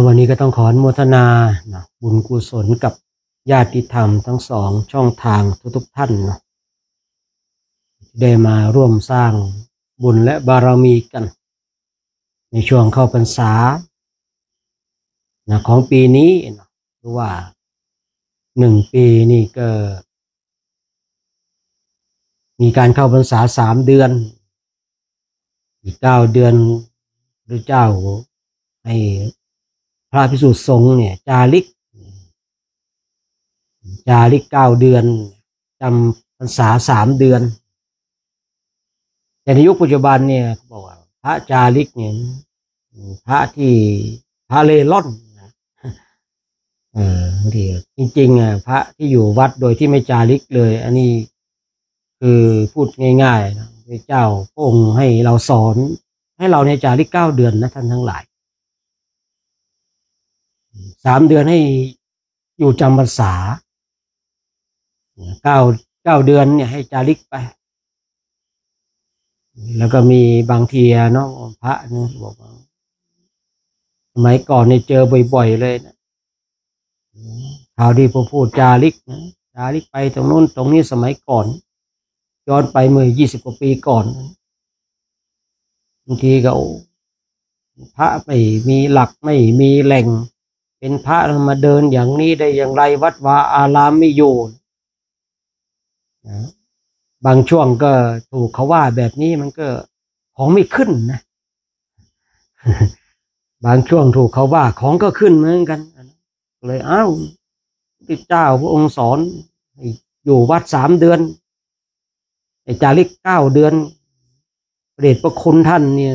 วันนี้ก็ต้องขออนุโมทนาบุญกุศลกับญาติธรรมทั้งสองช่องทางทุกท่านได้มาร่วมสร้างบุญและบารมีกันในช่วงเข้าพรรษาของปีนี้หรือว่า1 ปีนี่ก็มีการเข้าพรรษา3 เดือนอีก9 เดือนพระเจ้าให้พระภิกษุสงฆ์เนี่ยจาริก9 เดือนจำพรรษา3 เดือนแต่ในยุคปัจจุบันเนี่ยเขาบอกว่าพระจาริกเนี่ยพระเร่ร่อนจริงๆพระที่อยู่วัดโดยที่ไม่จาริกเลยอันนี้คือพูดง่ายๆนะพระเจ้าพระองค์ให้เราสอนให้เราในจาริก9 เดือนนะท่านทั้งหลาย3 เดือนให้อยู่จำพรรษา9 เดือนเนี่ยให้จาริกไปแล้วก็มีบางทีเนาะพระเนี่ยบอกว่าสมัยก่อนเนี่ยเจอบ่อยๆเลยนะข่าวที่พูดจาริกนะจาริกไปตรงนู้นตรงนี้สมัยก่อนย้อนไปเมื่อ20 กว่าปีก่อนบางทีก็พระไม่มีหลักไม่มีแหล่งไป เป็นพระแล้วมาเดินอย่างนี้ได้อย่างไรวัดวาอารามไม่อยู่นะบางช่วงก็ถูกเขาว่าแบบนี้มันก็ของไม่ขึ้นนะ บางช่วงถูกเขาว่าของก็ขึ้นเหมือนกันเลยอ้าวพระเจ้าพระองค์สอนอยู่วัด3 เดือนจาริก9 เดือนพระเดชพระคุณท่านเนี่ย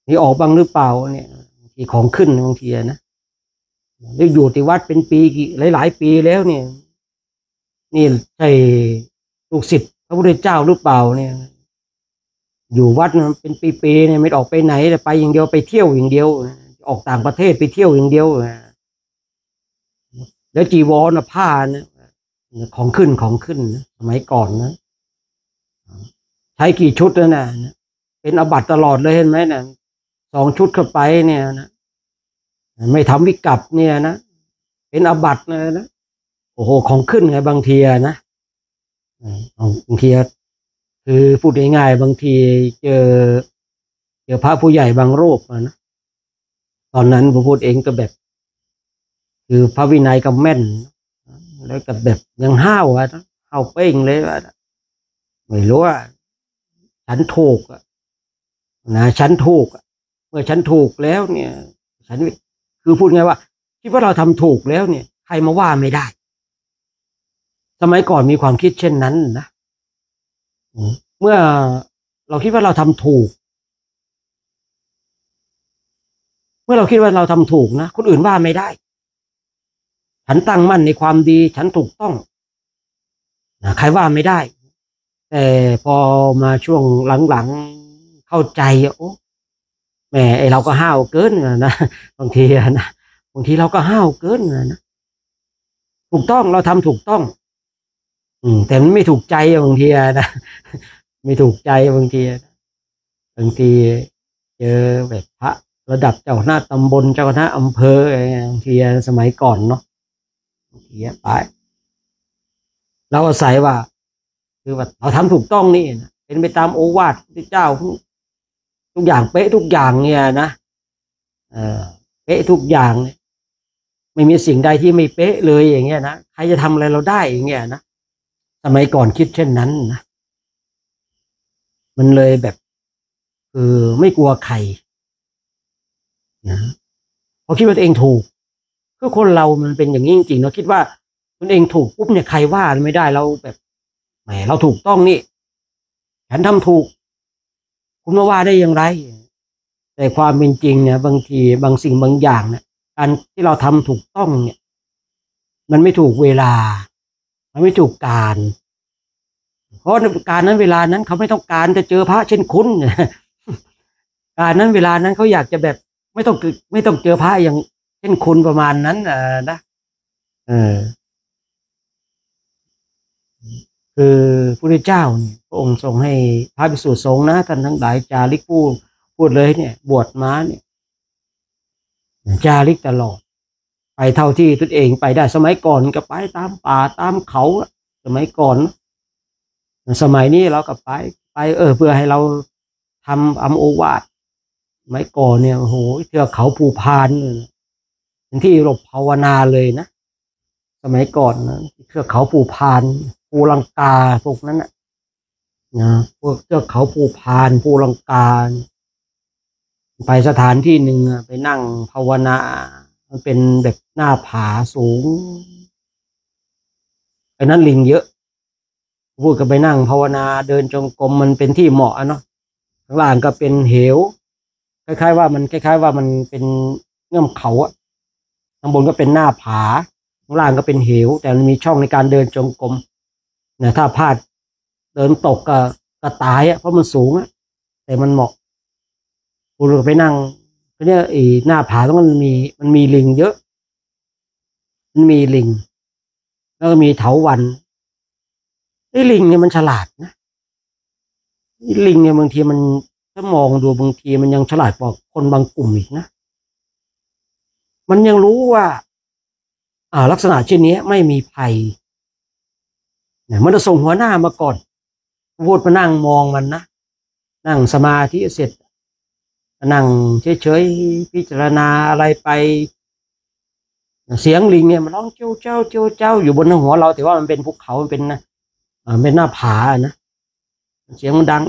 นี่ออกบ้างหรือเปล่าเนี่ยที่ของขึ้นบางทีนะหรืออยู่ที่วัดเป็นปีหลายปีแล้วเนี่ยนี่ใช่ลูกศิษย์พระพุทธเจ้าหรือเปล่าเนี่ยอยู่วัดเป็นปีๆเนี่ยไม่ออกไปไหนแต่ไปอย่างเดียวไปเที่ยวอย่างเดียวออกต่างประเทศไปเที่ยวอย่างเดียวแล้วจีวรผ้าเนี่ยของขึ้นนะสมัยก่อนนะใช้กี่ชุดแล้วนะเป็นอาบัติตลอดเลยเห็นไหมนะ2 ชุดเข้าไปเนี่ยนะไม่ทำวิกัปเนี่ยนะเป็นอาบัติเลยนะโอ้โหของขึ้นไงบางทีนะบางทีคือพูดง่ายๆบางทีเจอพระผู้ใหญ่บางรูปนะตอนนั้นผมพูดเองก็แบบคือพระวินัยก็แม่นแล้วก็แบบยังห้าวห้าวเป้งเลยไม่รู้ว่าฉันถูกนะฉันถูกเมื่อฉันถูกแล้วเนี่ยฉันคือพูดไงว่าคิดว่าเราทำถูกแล้วเนี่ยใครมาว่าไม่ได้สมัยก่อนมีความคิดเช่นนั้นนะเมื่อเราคิดว่าเราทำถูกเมื่อเราคิดว่าเราทำถูกนะคนอื่นว่าไม่ได้ฉันตั้งมั่นในความดีฉันถูกต้องนะใครว่าไม่ได้แต่พอมาช่วงหลังๆเข้าใจโอ้แหมไอเราก็ห้าวเกินนะบางทีนะบางทีเราก็ห้าวเกินนะถูกต้องเราทำถูกต้องแต่มันไม่ถูกใจบางทีนะไม่ถูกใจบางทีเจอแบบพระระดับเจ้าหน้าตำบลเจ้าหน้าอำเภอบางทีสมัยก่อนเนาะบางทีไปเราอาศัยว่าคือว่าเราทำถูกต้องนี่นะเป็นไปตามโอวาทพระเจ้าทุกอย่างเป๊ะทุกอย่างเนี่ยนะเป๊ะทุกอย่างเนี่ยไม่มีสิ่งใดที่ไม่เป๊ะเลยอย่างเงี้ยนะใครจะทำอะไรเราได้อย่างเงี้ยนะสมัยก่อนคิดเช่นนั้นนะมันเลยแบบคือไม่กลัวใครนะเพราะคิดว่าตัวเองถูกคือคนเรามันเป็นอย่างนี้จริงๆเราคิดว่าตนเองถูกปุ๊บเนี่ยใครว่าไม่ได้เราแบบแหมเราถูกต้องนี่ฉันทำถูกคุณมาว่าได้อย่างไรแต่ความเป็นจริงเนี่ยบางทีบางสิ่งบางอย่างเนี่ยการที่เราทำถูกต้องเนี่ยมันไม่ถูกเวลามันไม่ถูกการเพราะการนั้นเวลานั้นเขาไม่ต้องการจะเจอพระเช่นคุณการนั้นเวลานั้นเขาอยากจะแบบไม่ต้องเจอพระอย่างเช่นคุณประมาณนั้นนะเออคือพระพุทธเจ้าเนี่ยพระองค์ทรงให้พระภิกษุสงฆ์นะท่านทั้งหลายจาริกพูดเลยเนี่ยบวชมาเนี่ยจาริกตลอดไปเท่าที่ตนเองไปได้สมัยก่อนก็ไปตามป่าตามเขาสมัยก่อนสมัยนี้เราก็ไปเพื่อให้เราทำอัมโอวาทสมัยก่อนเนี่ยโอ้โหเทือกเขาภูพานเป็นที่หลบภาวนาเลยนะสมัยก่อนนะเทือกเขาภูพานภูลังกาพวกนั้นนะพวกเทือกเขาภูพานภูลังกาไปสถานที่หนึ่งไปนั่งภาวนามันเป็นแบบหน้าผาสูงไอ้นั้นลิงเยอะพูดกันไปนั่งภาวนาเดินจงกรมมันเป็นที่เหมาะเนาะข้างล่างก็เป็นเหวคล้ายๆว่ามันเป็นเงื่อมเขาอะข้างบนก็เป็นหน้าผาข้างล่างก็เป็นเหวแต่มันมีช่องในการเดินจงกรมเนี่ยถ้าพลาดเดินตกก็ตายเพราะมันสูงแต่มันเหมาะพูดกันไปนั่งเนี่ยหน้าผาต้องมันมีลิงเยอะมันมีลิงแล้วก็มีเถาวัลย์ลิงเนี่ยมันฉลาดนะลิงเนี่ยบางทีมันถ้ามองดูบางทีมันยังฉลาดกว่าคนบางกลุ่มอีกนะมันยังรู้ว่าลักษณะเช่นนี้ไม่มีภัยเนี่ยมันจะส่งหัวหน้ามาก่อนพูดมานั่งมองมันนะนั่งสมาธิเสร็จนั่งเฉยๆพิจารณาอะไรไป เสียงลิงเนี่ยมันร้องเจ้าเจ้าเจ้าเจ้าอยู่บนหัวเราแต่ว่ามันเป็นภูเขามันเป็นนะเป็นหน้าผานะเสียงมันดัง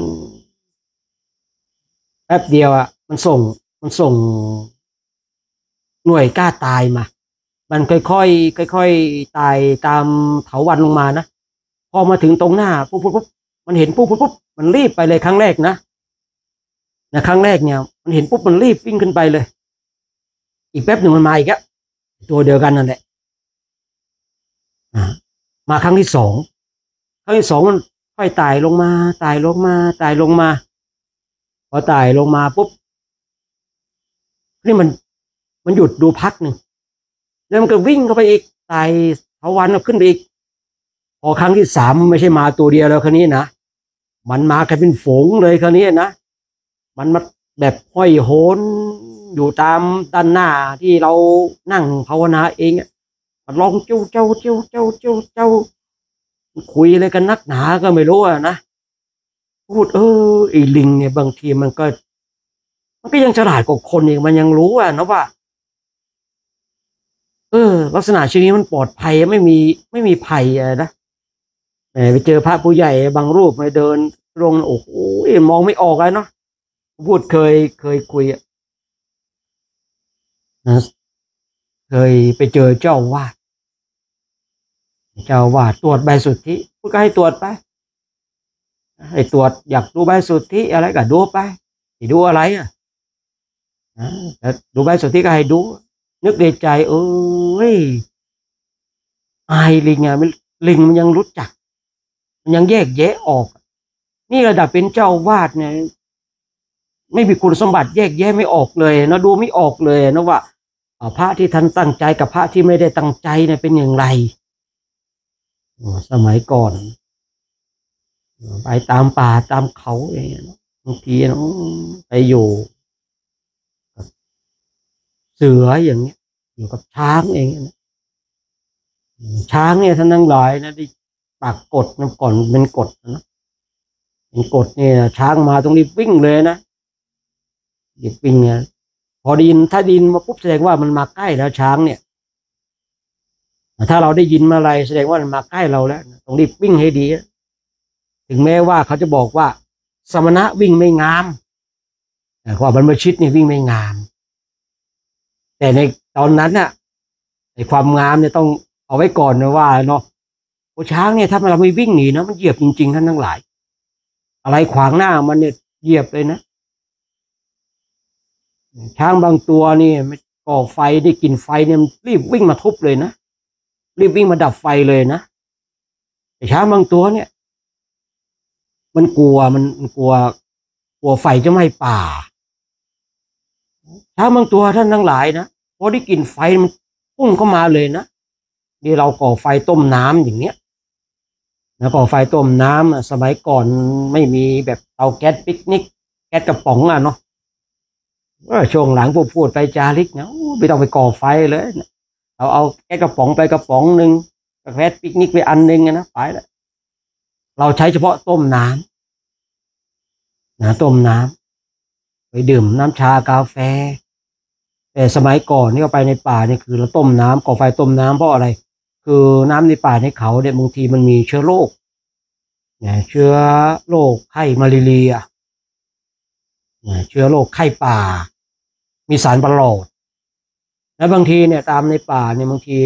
แป๊บเดียวอ่ะมันส่งหน่วยกล้าตายมามันค่อยๆค่อยๆตายตามเถาวัลย์ลงมานะพอมาถึงตรงหน้าปุ๊บมันเห็นปุ๊บมันรีบไปเลยครั้งแรกนะครั้งแรกเนี่ยมันเห็นปุ๊บมันรีบวิ่งขึ้นไปเลยอีกแป๊บหนึ่งมันมาอีกแล้วตัวเดียวกันนั่นแหละมาครั้งที่สองมันค่อยไต่ลงมาไต่ลงมาไต่ลงมาพอไต่ลงมาปุ๊บนี่มันหยุดดูพักหนึ่งแล้วมันก็วิ่งเข้าไปอีกไต่เถาวัลย์ขึ้นไปอีกพอครั้งที่สามไม่ใช่มาตัวเดียวแล้วครั้นี้นะมันมากันเป็นฝูงเลยครั้นี้นะมันมาแบบห้อยโหนอยู่ตามด้านหน้าที่เรานั่งภาวนาเองมันร้องเจ้าเจ้าเจ้าเจ้าเจ้าเจ้าคุยอะไรกันนักหนาก็ไม่รู้นะพูดไอ้ลิงเนี่ยบางทีมันก็ยังฉลาดกว่าคนเองมันยังรู้นะว่าลักษณะชีวิตมันปลอดภัยไม่มีภัยนะไปเจอพระผู้ใหญ่บางรูปไปเดินลงโอ้โหมองไม่ออกเลยเนาะพูดเคยคุยนะเคยไปเจอเจ้าวาดตรวจใบสุทธิพูดก็ให้ตรวจไปให้ตรวจอยากดูใบสุทธิอะไรก็ดูไปดูอะไรดูใบสุทธิก็ให้ดูนึกในใจอายลิงลิงมันยังรู้จักมันยังแยกแยะออกนี่ระดับเป็นเจ้าวาดเนี่ยไม่มีคุณสมบัติแยกแยะไม่ออกเลยนะดูไม่ออกเลยนะว่าพระที่ท่านตั้งใจกับพระที่ไม่ได้ตั้งใจเนี่ยเป็นอย่างไรสมัยก่อนไปตามป่าตามเขาอย่างเงี้ยบางทีนะไปอยู่เสืออย่างเงี้ยอยู่กับช้างเองนะช้างเนี่ยท่านทั้งหลายนะที่ปากกฎนะก่อนเป็นกฎนะเป็นกฎเนี่ยช้างมาต้องรีบวิ่งเลยนะรีบวิ่งเนี่ยพอได้ยินถ้าดินมาปุ๊บแสดงว่ามันมาใกล้แล้วช้างเนี่ยถ้าเราได้ยินมาอะไรแสดงว่ามันมาใกล้เราแล้วต้องรีบวิ่งให้ดีถึงแม้ว่าเขาจะบอกว่าสมณะวิ่งไม่งามแต่ว่าบรรพชิตนี่วิ่งไม่งามแต่ในตอนนั้นน่ะในความงามเนี่ยต้องเอาไว้ก่อนนะว่าเนาะโอ้ช้างเนี่ยถ้าเราไม่วิ่งหนีนะมันเหยียบจริงๆท่านทั้งหลายอะไรขวางหน้ามันเนี่ยเหยียบเลยนะช้างบางตัวนี่ก่อไฟได้กลิ่นไฟเนี่ยรีบวิ่งมาทุบเลยนะรีบวิ่งมาดับไฟเลยนะแต่ช้างบางตัวเนี่ยมันกลัวไฟจะไหม้ป่าช้างบางตัวท่านทั้งหลายนะพอได้กลิ่นไฟมันพุ่งเข้ามาเลยนะนี่เราก่อไฟต้มน้ำอย่างเนี้ยนะก่อไฟต้มน้ำสมัยก่อนไม่มีแบบเตาแก๊สปิกนิกแก๊สกระป๋องเนาะช่วงหลังพูดไปจาริกนะไม่ต้องไปก่อไฟเลยเอาแก๊สกระป๋องไปกระป๋องหนึ่งแก๊สปิกนิกไปอันหนึ่งนะไปแล้วเราใช้เฉพาะต้มน้ำนะต้มน้ำไปดื่มน้ำชากาแฟแต่สมัยก่อนนี่ก็ไปในป่านี่คือเราต้มน้ำก่อไฟต้มน้ำเพราะอะไรคือน้ำในป่าในเขาเนี่ยบางทีมันมีเชื้อโรคเชื้อโรคไข้มาลาเรียเชื้อโรคไข้ป่ามีสารประหลอดและบางทีเนี่ยตามในป่าเนี่ยบางที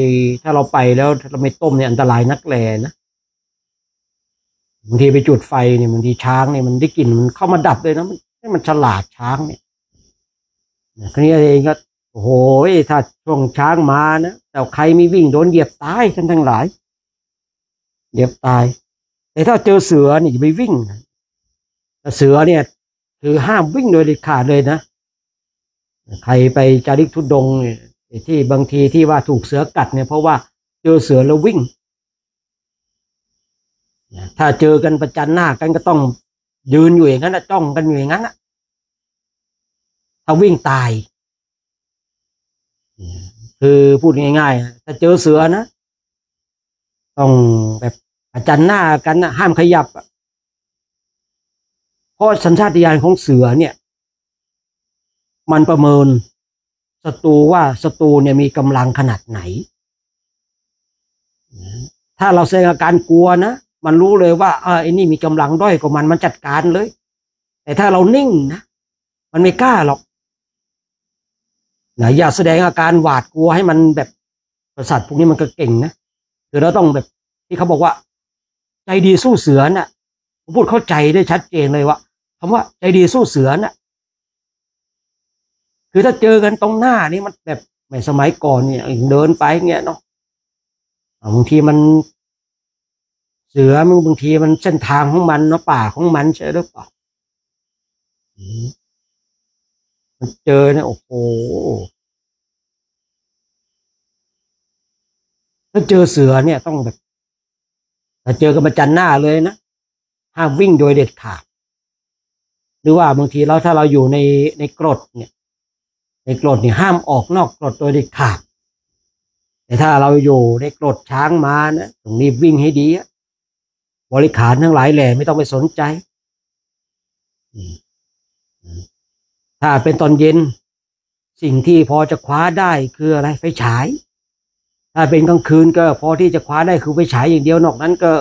ถ้าเราไปแล้วเราไม่ต้มเนี่ยอันตรายนักแลนะบางทีไปจุดไฟเนี่ยบางทีช้างเนี่ยมันได้กลิ่นมันเข้ามาดับเลยนะมันฉลาดช้างเนี่ยคราวนี้เองก็โอ้โหถ้าช่วงช้างมานะแต่ใครไม่วิ่งโดนเหยียบตายทั้งหลายเหยียบตายแต่ถ้าเจอเสือนี่จะไปวิ่งเสือเนี่ยคือห้ามวิ่งโดยเด็ดขาดเลยนะใครไปจาริกธุดงค์ที่บางทีที่ว่าถูกเสือกัดเนี่ยเพราะว่าเจอเสือแล้ววิ่งถ้าเจอกันประจันหน้ากันก็ต้องยืนอยู่อย่างนั้นจ้องกันอยู่อย่างนั้นถ้าวิ่งตายคือพูดง่ายๆถ้าเจอเสือนะต้องแบบประจันหน้ากันนะห้ามขยับเพราะสัญชาตญาณของเสือเนี่ยมันประเมิน ศัตรูว่าศัตรูเนี่ยมีกำลังขนาดไหนถ้าเราแสดงอาการกลัวนะมันรู้เลยว่าไอ้นี่มีกำลังด้อยกว่ามันจัดการเลยแต่ถ้าเรานิ่งนะมันไม่กล้าหรอกนะอย่าแสดงอาการหวาดกลัวให้มันแบบประสาทพวกนี้มันก็เก่งนะคือเราต้องแบบที่เขาบอกว่าใจดีสู้เสือน่ะผมพูดเข้าใจได้ชัดเจนเลยว่าคำว่าใจดีสู้เสือน่ะคือถ้าเจอกันตรงหน้านี่มันแบบไม่สมัยก่อนเนี่ยเดินไปเงี้ยเนาะบางทีมันเสือมันบางทีมันเส้นทางของมันเนาะป่าของมันใช่หรือเปล่ามันเจอเนี่ยโอ้โหถ้าเจอเสือเนี่ยต้องแบบถ้าเจอกันประจันหน้าเลยนะห้ามวิ่งโดยเด็ดขาดหรือว่าบางทีเราถ้าเราอยู่ในกรดเนี่ยในกรดเนี่ยห้ามออกนอกกรดโดยเด็ดขาดแต่ถ้าเราอยู่ในกรดช้างมานะต้องรีบวิ่งให้ดีบริขารทั้งหลายแหล่ไม่ต้องไปสนใจถ้าเป็นตอนเย็นสิ่งที่พอจะคว้าได้คืออะไรไฟฉายถ้าเป็นกลางคืนก็พอที่จะคว้าได้คือไฟฉายอย่างเดียวนอกนั้นก็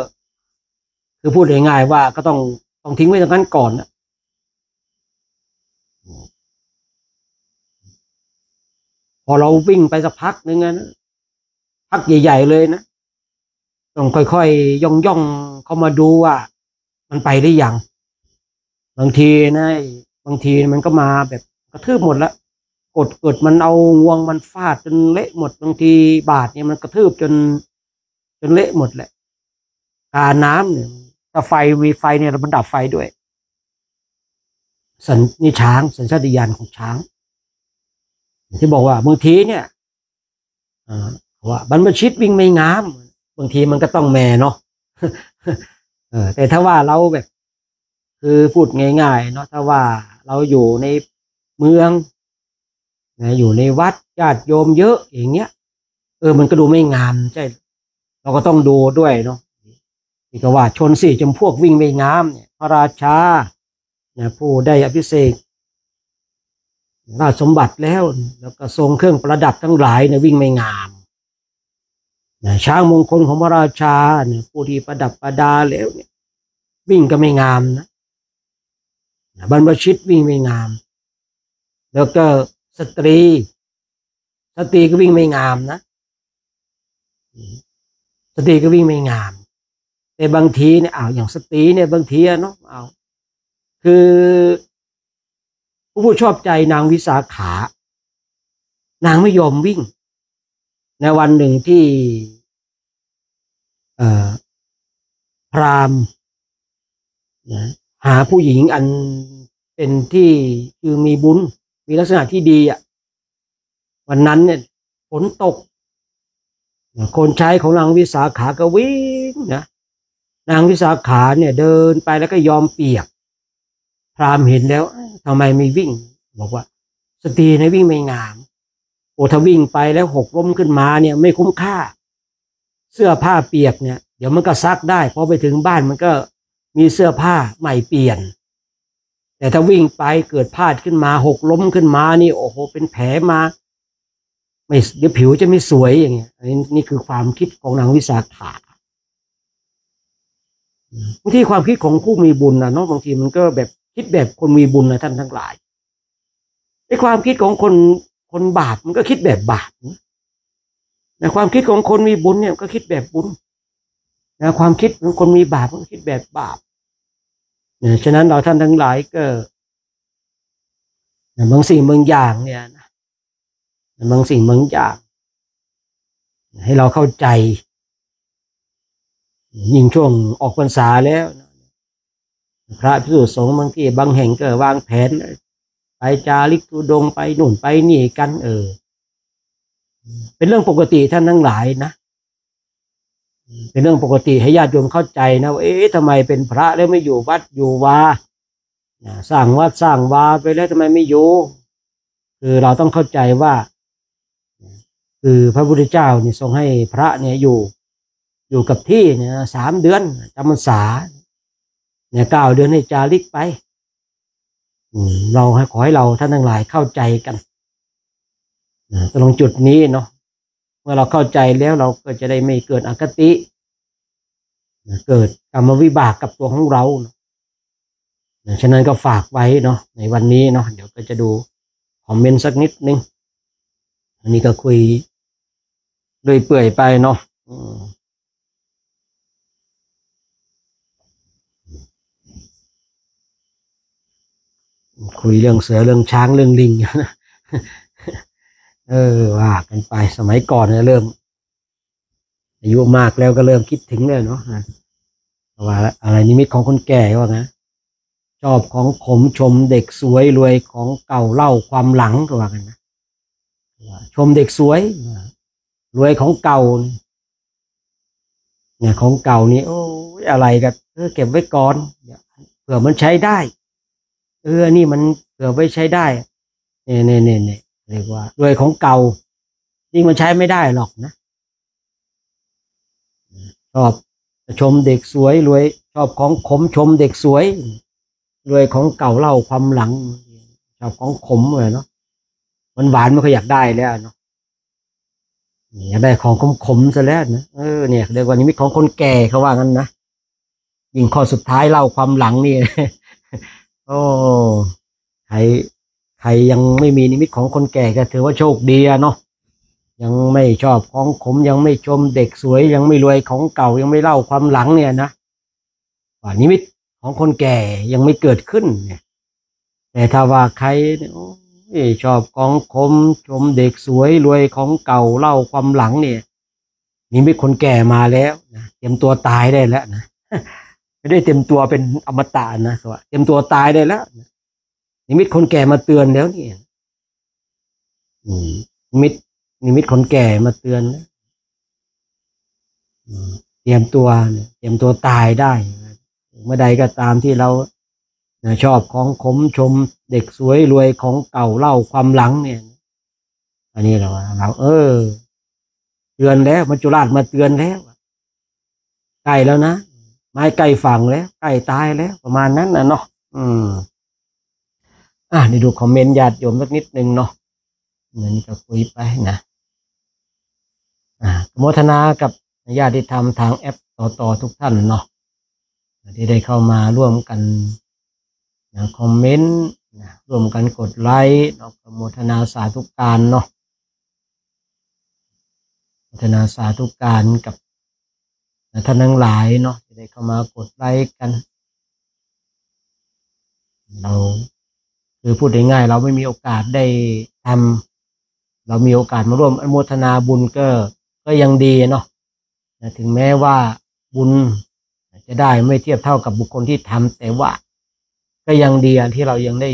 คือพูดง่ายๆว่าก็ต้องทิ้งไว้ตรงนั้นก่อนนะพอเราวิ่งไปสักพักนึงนะพักใหญ่ๆเลยนะต้องค่อยๆย่องเข้ามาดูว่ามันไปได้ยังบางทีนะบางทีมันก็มาแบบกระทืบหมดแล้วกดมันเอางวงมันฟาดจนเละหมดบางทีบาดเนี่ยมันกระทืบจนเละหมดแหละกาน้ำเนี่ยถ้าไฟมีไฟเนี่ยมันดับไฟด้วยนี่ช้างสัญชาตญาณของช้างที่บอกว่าบางทีเนี่ยว่าบรรพชิตวิ่งไม่งามบางทีมันก็ต้องแม่เนาะแต่ถ้าว่าเราแบบคือพูดง่ายๆเนาะถ้าว่าเราอยู่ในเมืองนะอยู่ในวัดญาติโยมเยอะอย่างเงี้ยมันก็ดูไม่งามใช่เราก็ต้องดูด้วยเนาะที่ก็ว่าชนสี่จำพวกวิ่งไม่งามเนี่ยพระราชานะผู้ได้อภิเษกราชสมบัติแล้วก็ทรงเครื่องประดับทั้งหลายเนี่ยวิ่งไม่งามนะช้างมงคลของพระราชาเนี่ยผู้ที่ประดับประดาแล้วเนี่ยวิ่งก็ไม่งามนะบรรพชิตวิ่งไม่งามแล้วก็สตรีก็วิ่งไม่งามนะสตรีก็วิ่งไม่งามแต่บางทีเนี่ยอย่างสตรีเนี่ยบางทีเนาะคือผู้ชอบใจนางวิสาขานางไม่ยอมวิ่งในวันหนึ่งที่พราหมณ์นะหาผู้หญิงอันเป็นที่คือมีบุญมีลักษณะที่ดีวันนั้นเนี่ยฝนตกคนใช้ของนางวิสาขาก็วิ่งนะนางวิสาขาเนี่ยเดินไปแล้วก็ยอมเปียกพราหมณ์เห็นแล้วทำไมไม่วิ่งบอกว่าสตรีเนี่ยวิ่งไม่งามถ้าวิ่งไปแล้วหกล้มขึ้นมาเนี่ยไม่คุ้มค่าเสื้อผ้าเปียกเนี่ยเดี๋ยวมันก็ซักได้พอไปถึงบ้านมันก็มีเสื้อผ้าใหม่เปลี่ยนแต่ถ้าวิ่งไปเกิดพลาดขึ้นมาหกล้มขึ้นมานี่โอ้โหเป็นแผลมาไม่เดี๋ยวผิวจะไม่สวยอย่างเงี้ยนี่คือความคิดของนางวิสาขาบางทีความคิดของผู้มีบุญนะเนาะบางทีมันก็แบบคิดแบบคนมีบุญนะท่านทั้งหลายในความคิดของคนบาปมันก็คิดแบบบาปในความคิดของคนมีบุญเนี่ยก็คิดแบบบุญนะความคิดของคนมีบาปก็คิดแบบบาปเนี่ยฉะนั้นเราท่านทั้งหลายก็บางสิ่งบางอย่างเนี่ยนะบางสิ่งบางอย่างให้เราเข้าใจยิ่งช่วงออกพรรษาแล้วพระภิกษุสงฆ์บางที่บางแห่งก็วางแผนไปจาริกธุดงค์ไปนู่นไปนี่กันเป็นเรื่องปกติท่านทั้งหลายนะเป็นเรื่องปกติให้ญาติโยมเข้าใจนะว่าทำไมเป็นพระแล้วไม่อยู่วัดอยู่วาสร้างวัดสร้างวาไปแล้วทำไมไม่อยู่คือเราต้องเข้าใจว่าคือพระพุทธเจ้าเนี่ยทรงให้พระเนี่ยอยู่กับที่เนี่ย3 เดือนจำพรรษาเนี่ย9 เดือนให้จาริกไปเราขอให้เราท่านทั้งหลายเข้าใจกัน ตรงจุดนี้เนาะเมื่อเราเข้าใจแล้วเราก็จะได้ไม่เกิดอคติเกิดกรรมวิบากกับตัวของเราฉะนั้นก็ฝากไว้เนาะในวันนี้เนาะเดี๋ยวก็จะดูคอมเมนต์สักนิดนึงอันนี้ก็คุยโดยเปื่อยไปเนาะคุยเรื่องเสือเรื่องช้างเรื่องลิงนะว่ากันไปสมัยก่อนเนี่ยเริ่มอายุมากแล้วก็เริ่มคิดถึงเลยเนาะว่าอะไรนิมิตของคนแก่ว่านะชอบของขมชมเด็กสวยรวยของเก่าเล่าความหลังก็ว่ากันนะชมเด็กสวยรวยของเก่าเนี่ยของเก่านี่โอ้ยอะไรกันเก็บไว้ก่อนเผื่อมันใช้ได้นี่มันเผื่อไว้ใช้ได้เนี่ยเรียกว่ารวยของเก่าจริงมันใช้ไม่ได้หรอกนะชอบชมเด็กสวยรวยชอบของขมชมเด็กสวยรวยของเก่าเล่าความหลังชอบของขมเลยเนาะมันหวานไม่ค่อยอยากได้แล้วเนาะอยากได้ของขมซะแล้วนะเนี่ยเรียกว่านิมิตของคนแก่เขาว่างั้นนะยิ่งข้อสุดท้ายเล่าความหลังนี่ โอ้ใครยังไม่มีนิมิตของคนแก่ก็ถือว่าโชคดีเนาะยังไม่ชอบของขมยังไม่ชมเด็กสวยยังไม่รวยของเก่ายังไม่เล่าความหลังเนี่ยนะว่านิมิตของคนแก่ยังไม่เกิดขึ้นเนี่ยแต่ถ้าว่าใครชอบของขมชมเด็กสวยรวยของเก่าเล่าความหลังเนี่ยนิมิตคนแก่มาแล้วนะเตรียมตัวตายได้แล้วนะไม่ได้เตรียมตัวเป็นอมตะนะเตรียมตัวตายได้แล้วนิมิตคนแก่มาเตือนแล้วนี่นิมิตคนแก่มาเตือนนะเตรียมตัวตายได้เมื่อใดก็ตามที่เราชอบของขมชมเด็กสวยรวยของเก่าเล่าความหลังเนี่ยอันนี้เราเตือนแล้วมัจจุราชมาเตือนแล้วใกล้แล้วนะไม้ใกล้ฝั่งแล้วใกล้ตายแล้วประมาณนั้นนะเนาะนี่ดูคอมเมนต์ญาติโยมสักนิดนึงเนาะเหมือนกับคุยไปนะโมทนากับญาติธรรมทางแอปต่อทุกท่านเนาะที่ได้เข้ามาร่วมกันคอมเมนต์ร่วมกันกดไลค์เนาะโมทนาสาธุการเนาะโมทนาสาธุการกับท่านทั้งหลายเนาะที่ได้เข้ามากดไลค์กันเราคือพูดง่ายๆเราไม่มีโอกาสได้ทำเรามีโอกาสมาร่วมอนุโมทนาบุญก็ยังดีเนาะถึงแม้ว่าบุญจะได้ไม่เทียบเท่ากับบุคคลที่ทำแต่ว่าก็ยังดีที่เรายังได้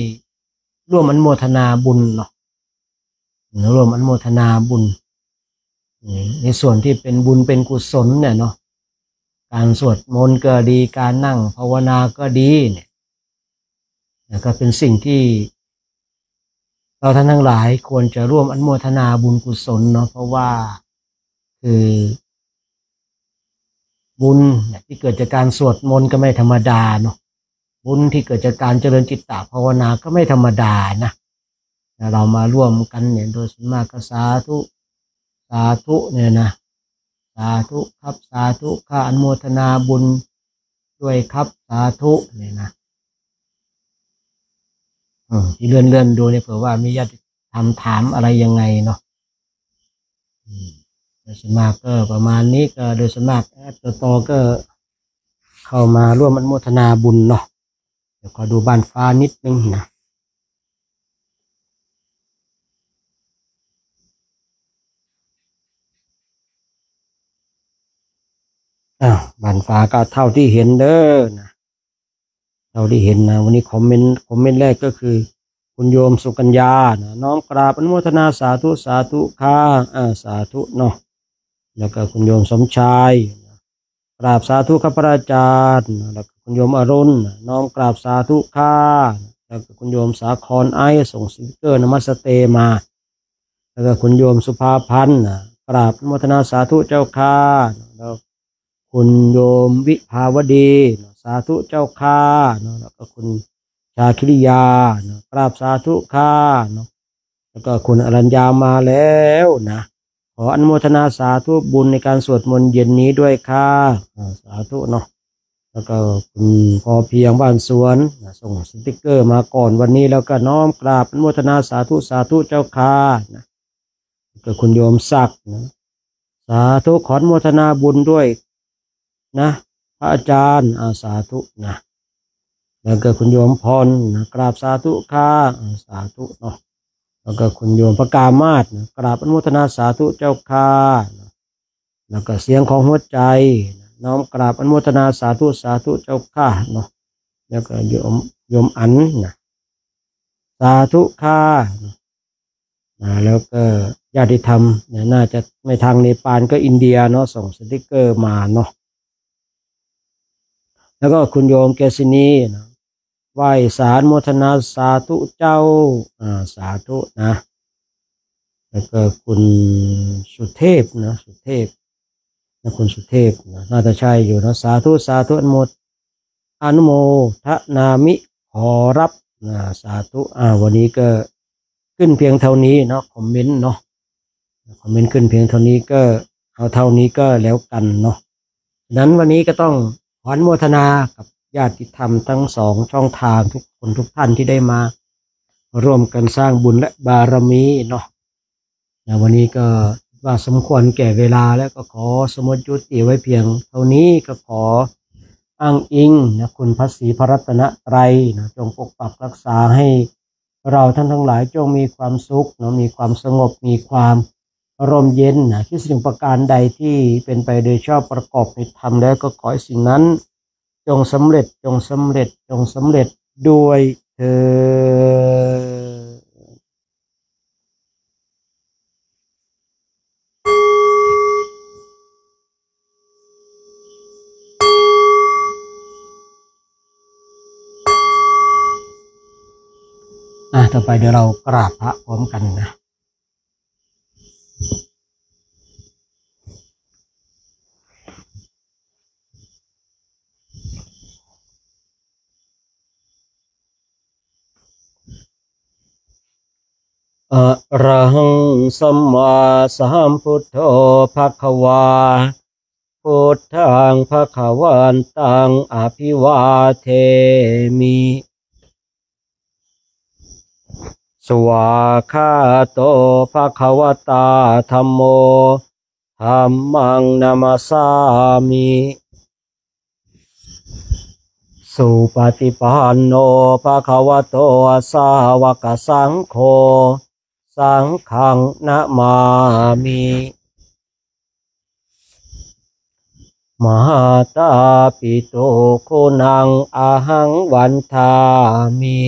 ร่วมอนุโมทนาบุญเนาะร่วมอนุโมทนาบุญในส่วนที่เป็นบุญเป็นกุศลเนี่ยเนาะการสวดมนต์ก็ดีการนั่งภาวนาก็ดีเนี่ยก็เป็นสิ่งที่เราท่านทั้งหลายควรจะร่วมอนุโมทนาบุญกุศลเนาะเพราะว่าคือบุญที่เกิดจากการสวดมนต์ก็ไม่ธรรมดาเนาะบุญที่เกิดจากการเจริญจิตตภาวนาก็ไม่ธรรมดานะเรามาร่วมกันเนี่ยโดยส่วนมากก็สาธุเนี่ยนะสาธุครับสาธุข้าอนุโมทนาบุญด้วยครับสาธุเนี่ยนะที่เลื่อนดูเนี่ยเผื่อว่ามีญาติถามอะไรยังไงเนาะโดยส่วนมากก็ประมาณนี้ก็โดยส่วนมากต่อก็เข้ามาร่วมอนุโมทนาบุญเนาะเดี๋ยวขอดูบ้านฟ้านิดนึงนะบ้านฟ้าก็เท่าที่เห็นเด้อนะเท่าที่เห็นนะวันนี้คอมเมนต์แรกก็คือคุณโยมสุกัญญานะน้อมกราบอนุโมทนาสาธุค่ะสาธุเนาะแล้วก็คุณโยมสมชายกราบสาธุข้าพระอาจารย์แล้วก็คุณโยมอรุณน้อมกราบสาธุค่ะแล้วก็คุณโยมสาครส่งสติกเกอร์นมัสเตมาแล้วก็คุณโยมสุภาพันธ์กราบอนุโมทนาสาธุเจ้าค่ะแล้วคุณโยมวิภาวดีสาธุเจ้าค่ะแล้วก็คุณชาคิริยากราบสาธุค่ะ แล้วก็คุณอรัญญามาแล้วนะขออนุโมทนาสาธุบุญในการสวดมนต์เย็นนี้ด้วยค่ะสาธุเนาะแล้วก็คุณพอเพียงบ้านสวนส่งสติกเกอร์มาก่อนวันนี้แล้วก็น้อมกราบอนุโมทนาสาธุสาธุเจ้าค่ะนะก็คุณโยมศักดิ์นะสาธุขออนุโมทนาบุญด้วยนะพระอาจารย์สาธุนะแล้วก็คุณโยมพรนะกราบสาธุค่ะสาธุเนาะแล้วก็คุณโยมพระกามาศนะกราบอนุโมทนาสาธุเจ้าค่ะนะแล้วก็เสียงของหัวใจนะน้อมกราบอนุโมทนาสาธุสาธุเจ้าค่ะเนาะแล้วก็โยมอันนะสาธุค่ะนะแล้วก็ญาติธรรมเนี่ยน่าจะไม่ทางเนปาลก็อินเดียเนาะส่งสติกเกอร์มาเนาะแล้วก็คุณโยมเกษินีนะไหว้สารโมทนาสาธุเจ้าสาธุนะแล้วก็คุณสุเทพนะสุเทพนะคุณสุเทพนะน่าจะใช่อยู่นะสาธุสาธุอนุโมทนามิขอรับนะสาธุวันนี้ก็ขึ้นเพียงเท่านี้เนาะคอมเมนต์เนาะคอมเมนต์ขึ้นเพียงเท่านี้ก็เอาเท่านี้ก็แล้วกันเนาะนั้นวันนี้ก็ต้องขออนุโมทนากับญาติธรรมทั้งสองช่องทางทุกคนทุกท่านที่ได้มาร่วมกันสร้างบุญและบารมีเนาะวันนี้ก็ว่าสมควรแก่เวลาแล้วก็ขอสมมติยุติไว้เพียงเท่านี้ก็ขออ้างอิงนะคุณพระศรีพระรัตนตรัยนะจงปกปักรักษาให้เราท่านทั้งหลายจงมีความสุขนะมีความสงบมีความร่มเย็นนะที่สิ่งประการใดที่เป็นไปโดยชอบประกอบในธรรมแล้วก็ขอให้สิ่งนั้นจงสำเร็จจงสำเร็จจงสำเร็จด้วยเถิดต่อไปเดี๋ยวเรากราบพระพร้อมกันนะอะระหังสัมมาสัมพุทโธภควาพุทธังภควันตังอภิวาเทมิสวาคาโตภควตาธัมโมธัมมังนามัสสามิสุปฏิปันโนภควโตสาวกสังโฆสังฆังนะมามิมหาตาปิโตโคนังอาหังวันทามิ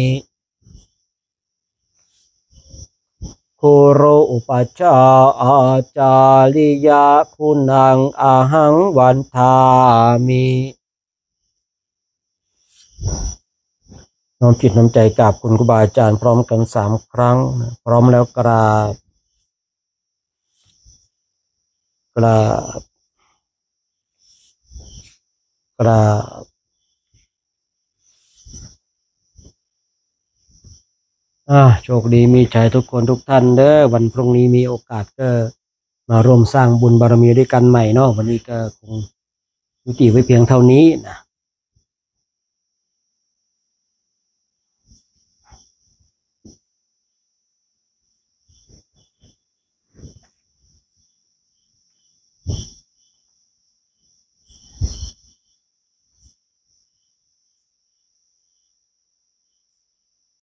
คุโรอุปชาอาจาริยะคุณังอาหังวันทามิน้อมจิตน้อมใจกราบคุณครูบาอาจารย์พร้อมกัน3 ครั้งพร้อมแล้วกราบกราบกราบโชคดีมีชัยทุกคนทุกท่านเด้อวันพรุ่งนี้มีโอกาสก็มาร่วมสร้างบุญบารมีด้วยกันใหม่เนาะวันนี้ก็คงยุติไว้เพียงเท่านี้นะ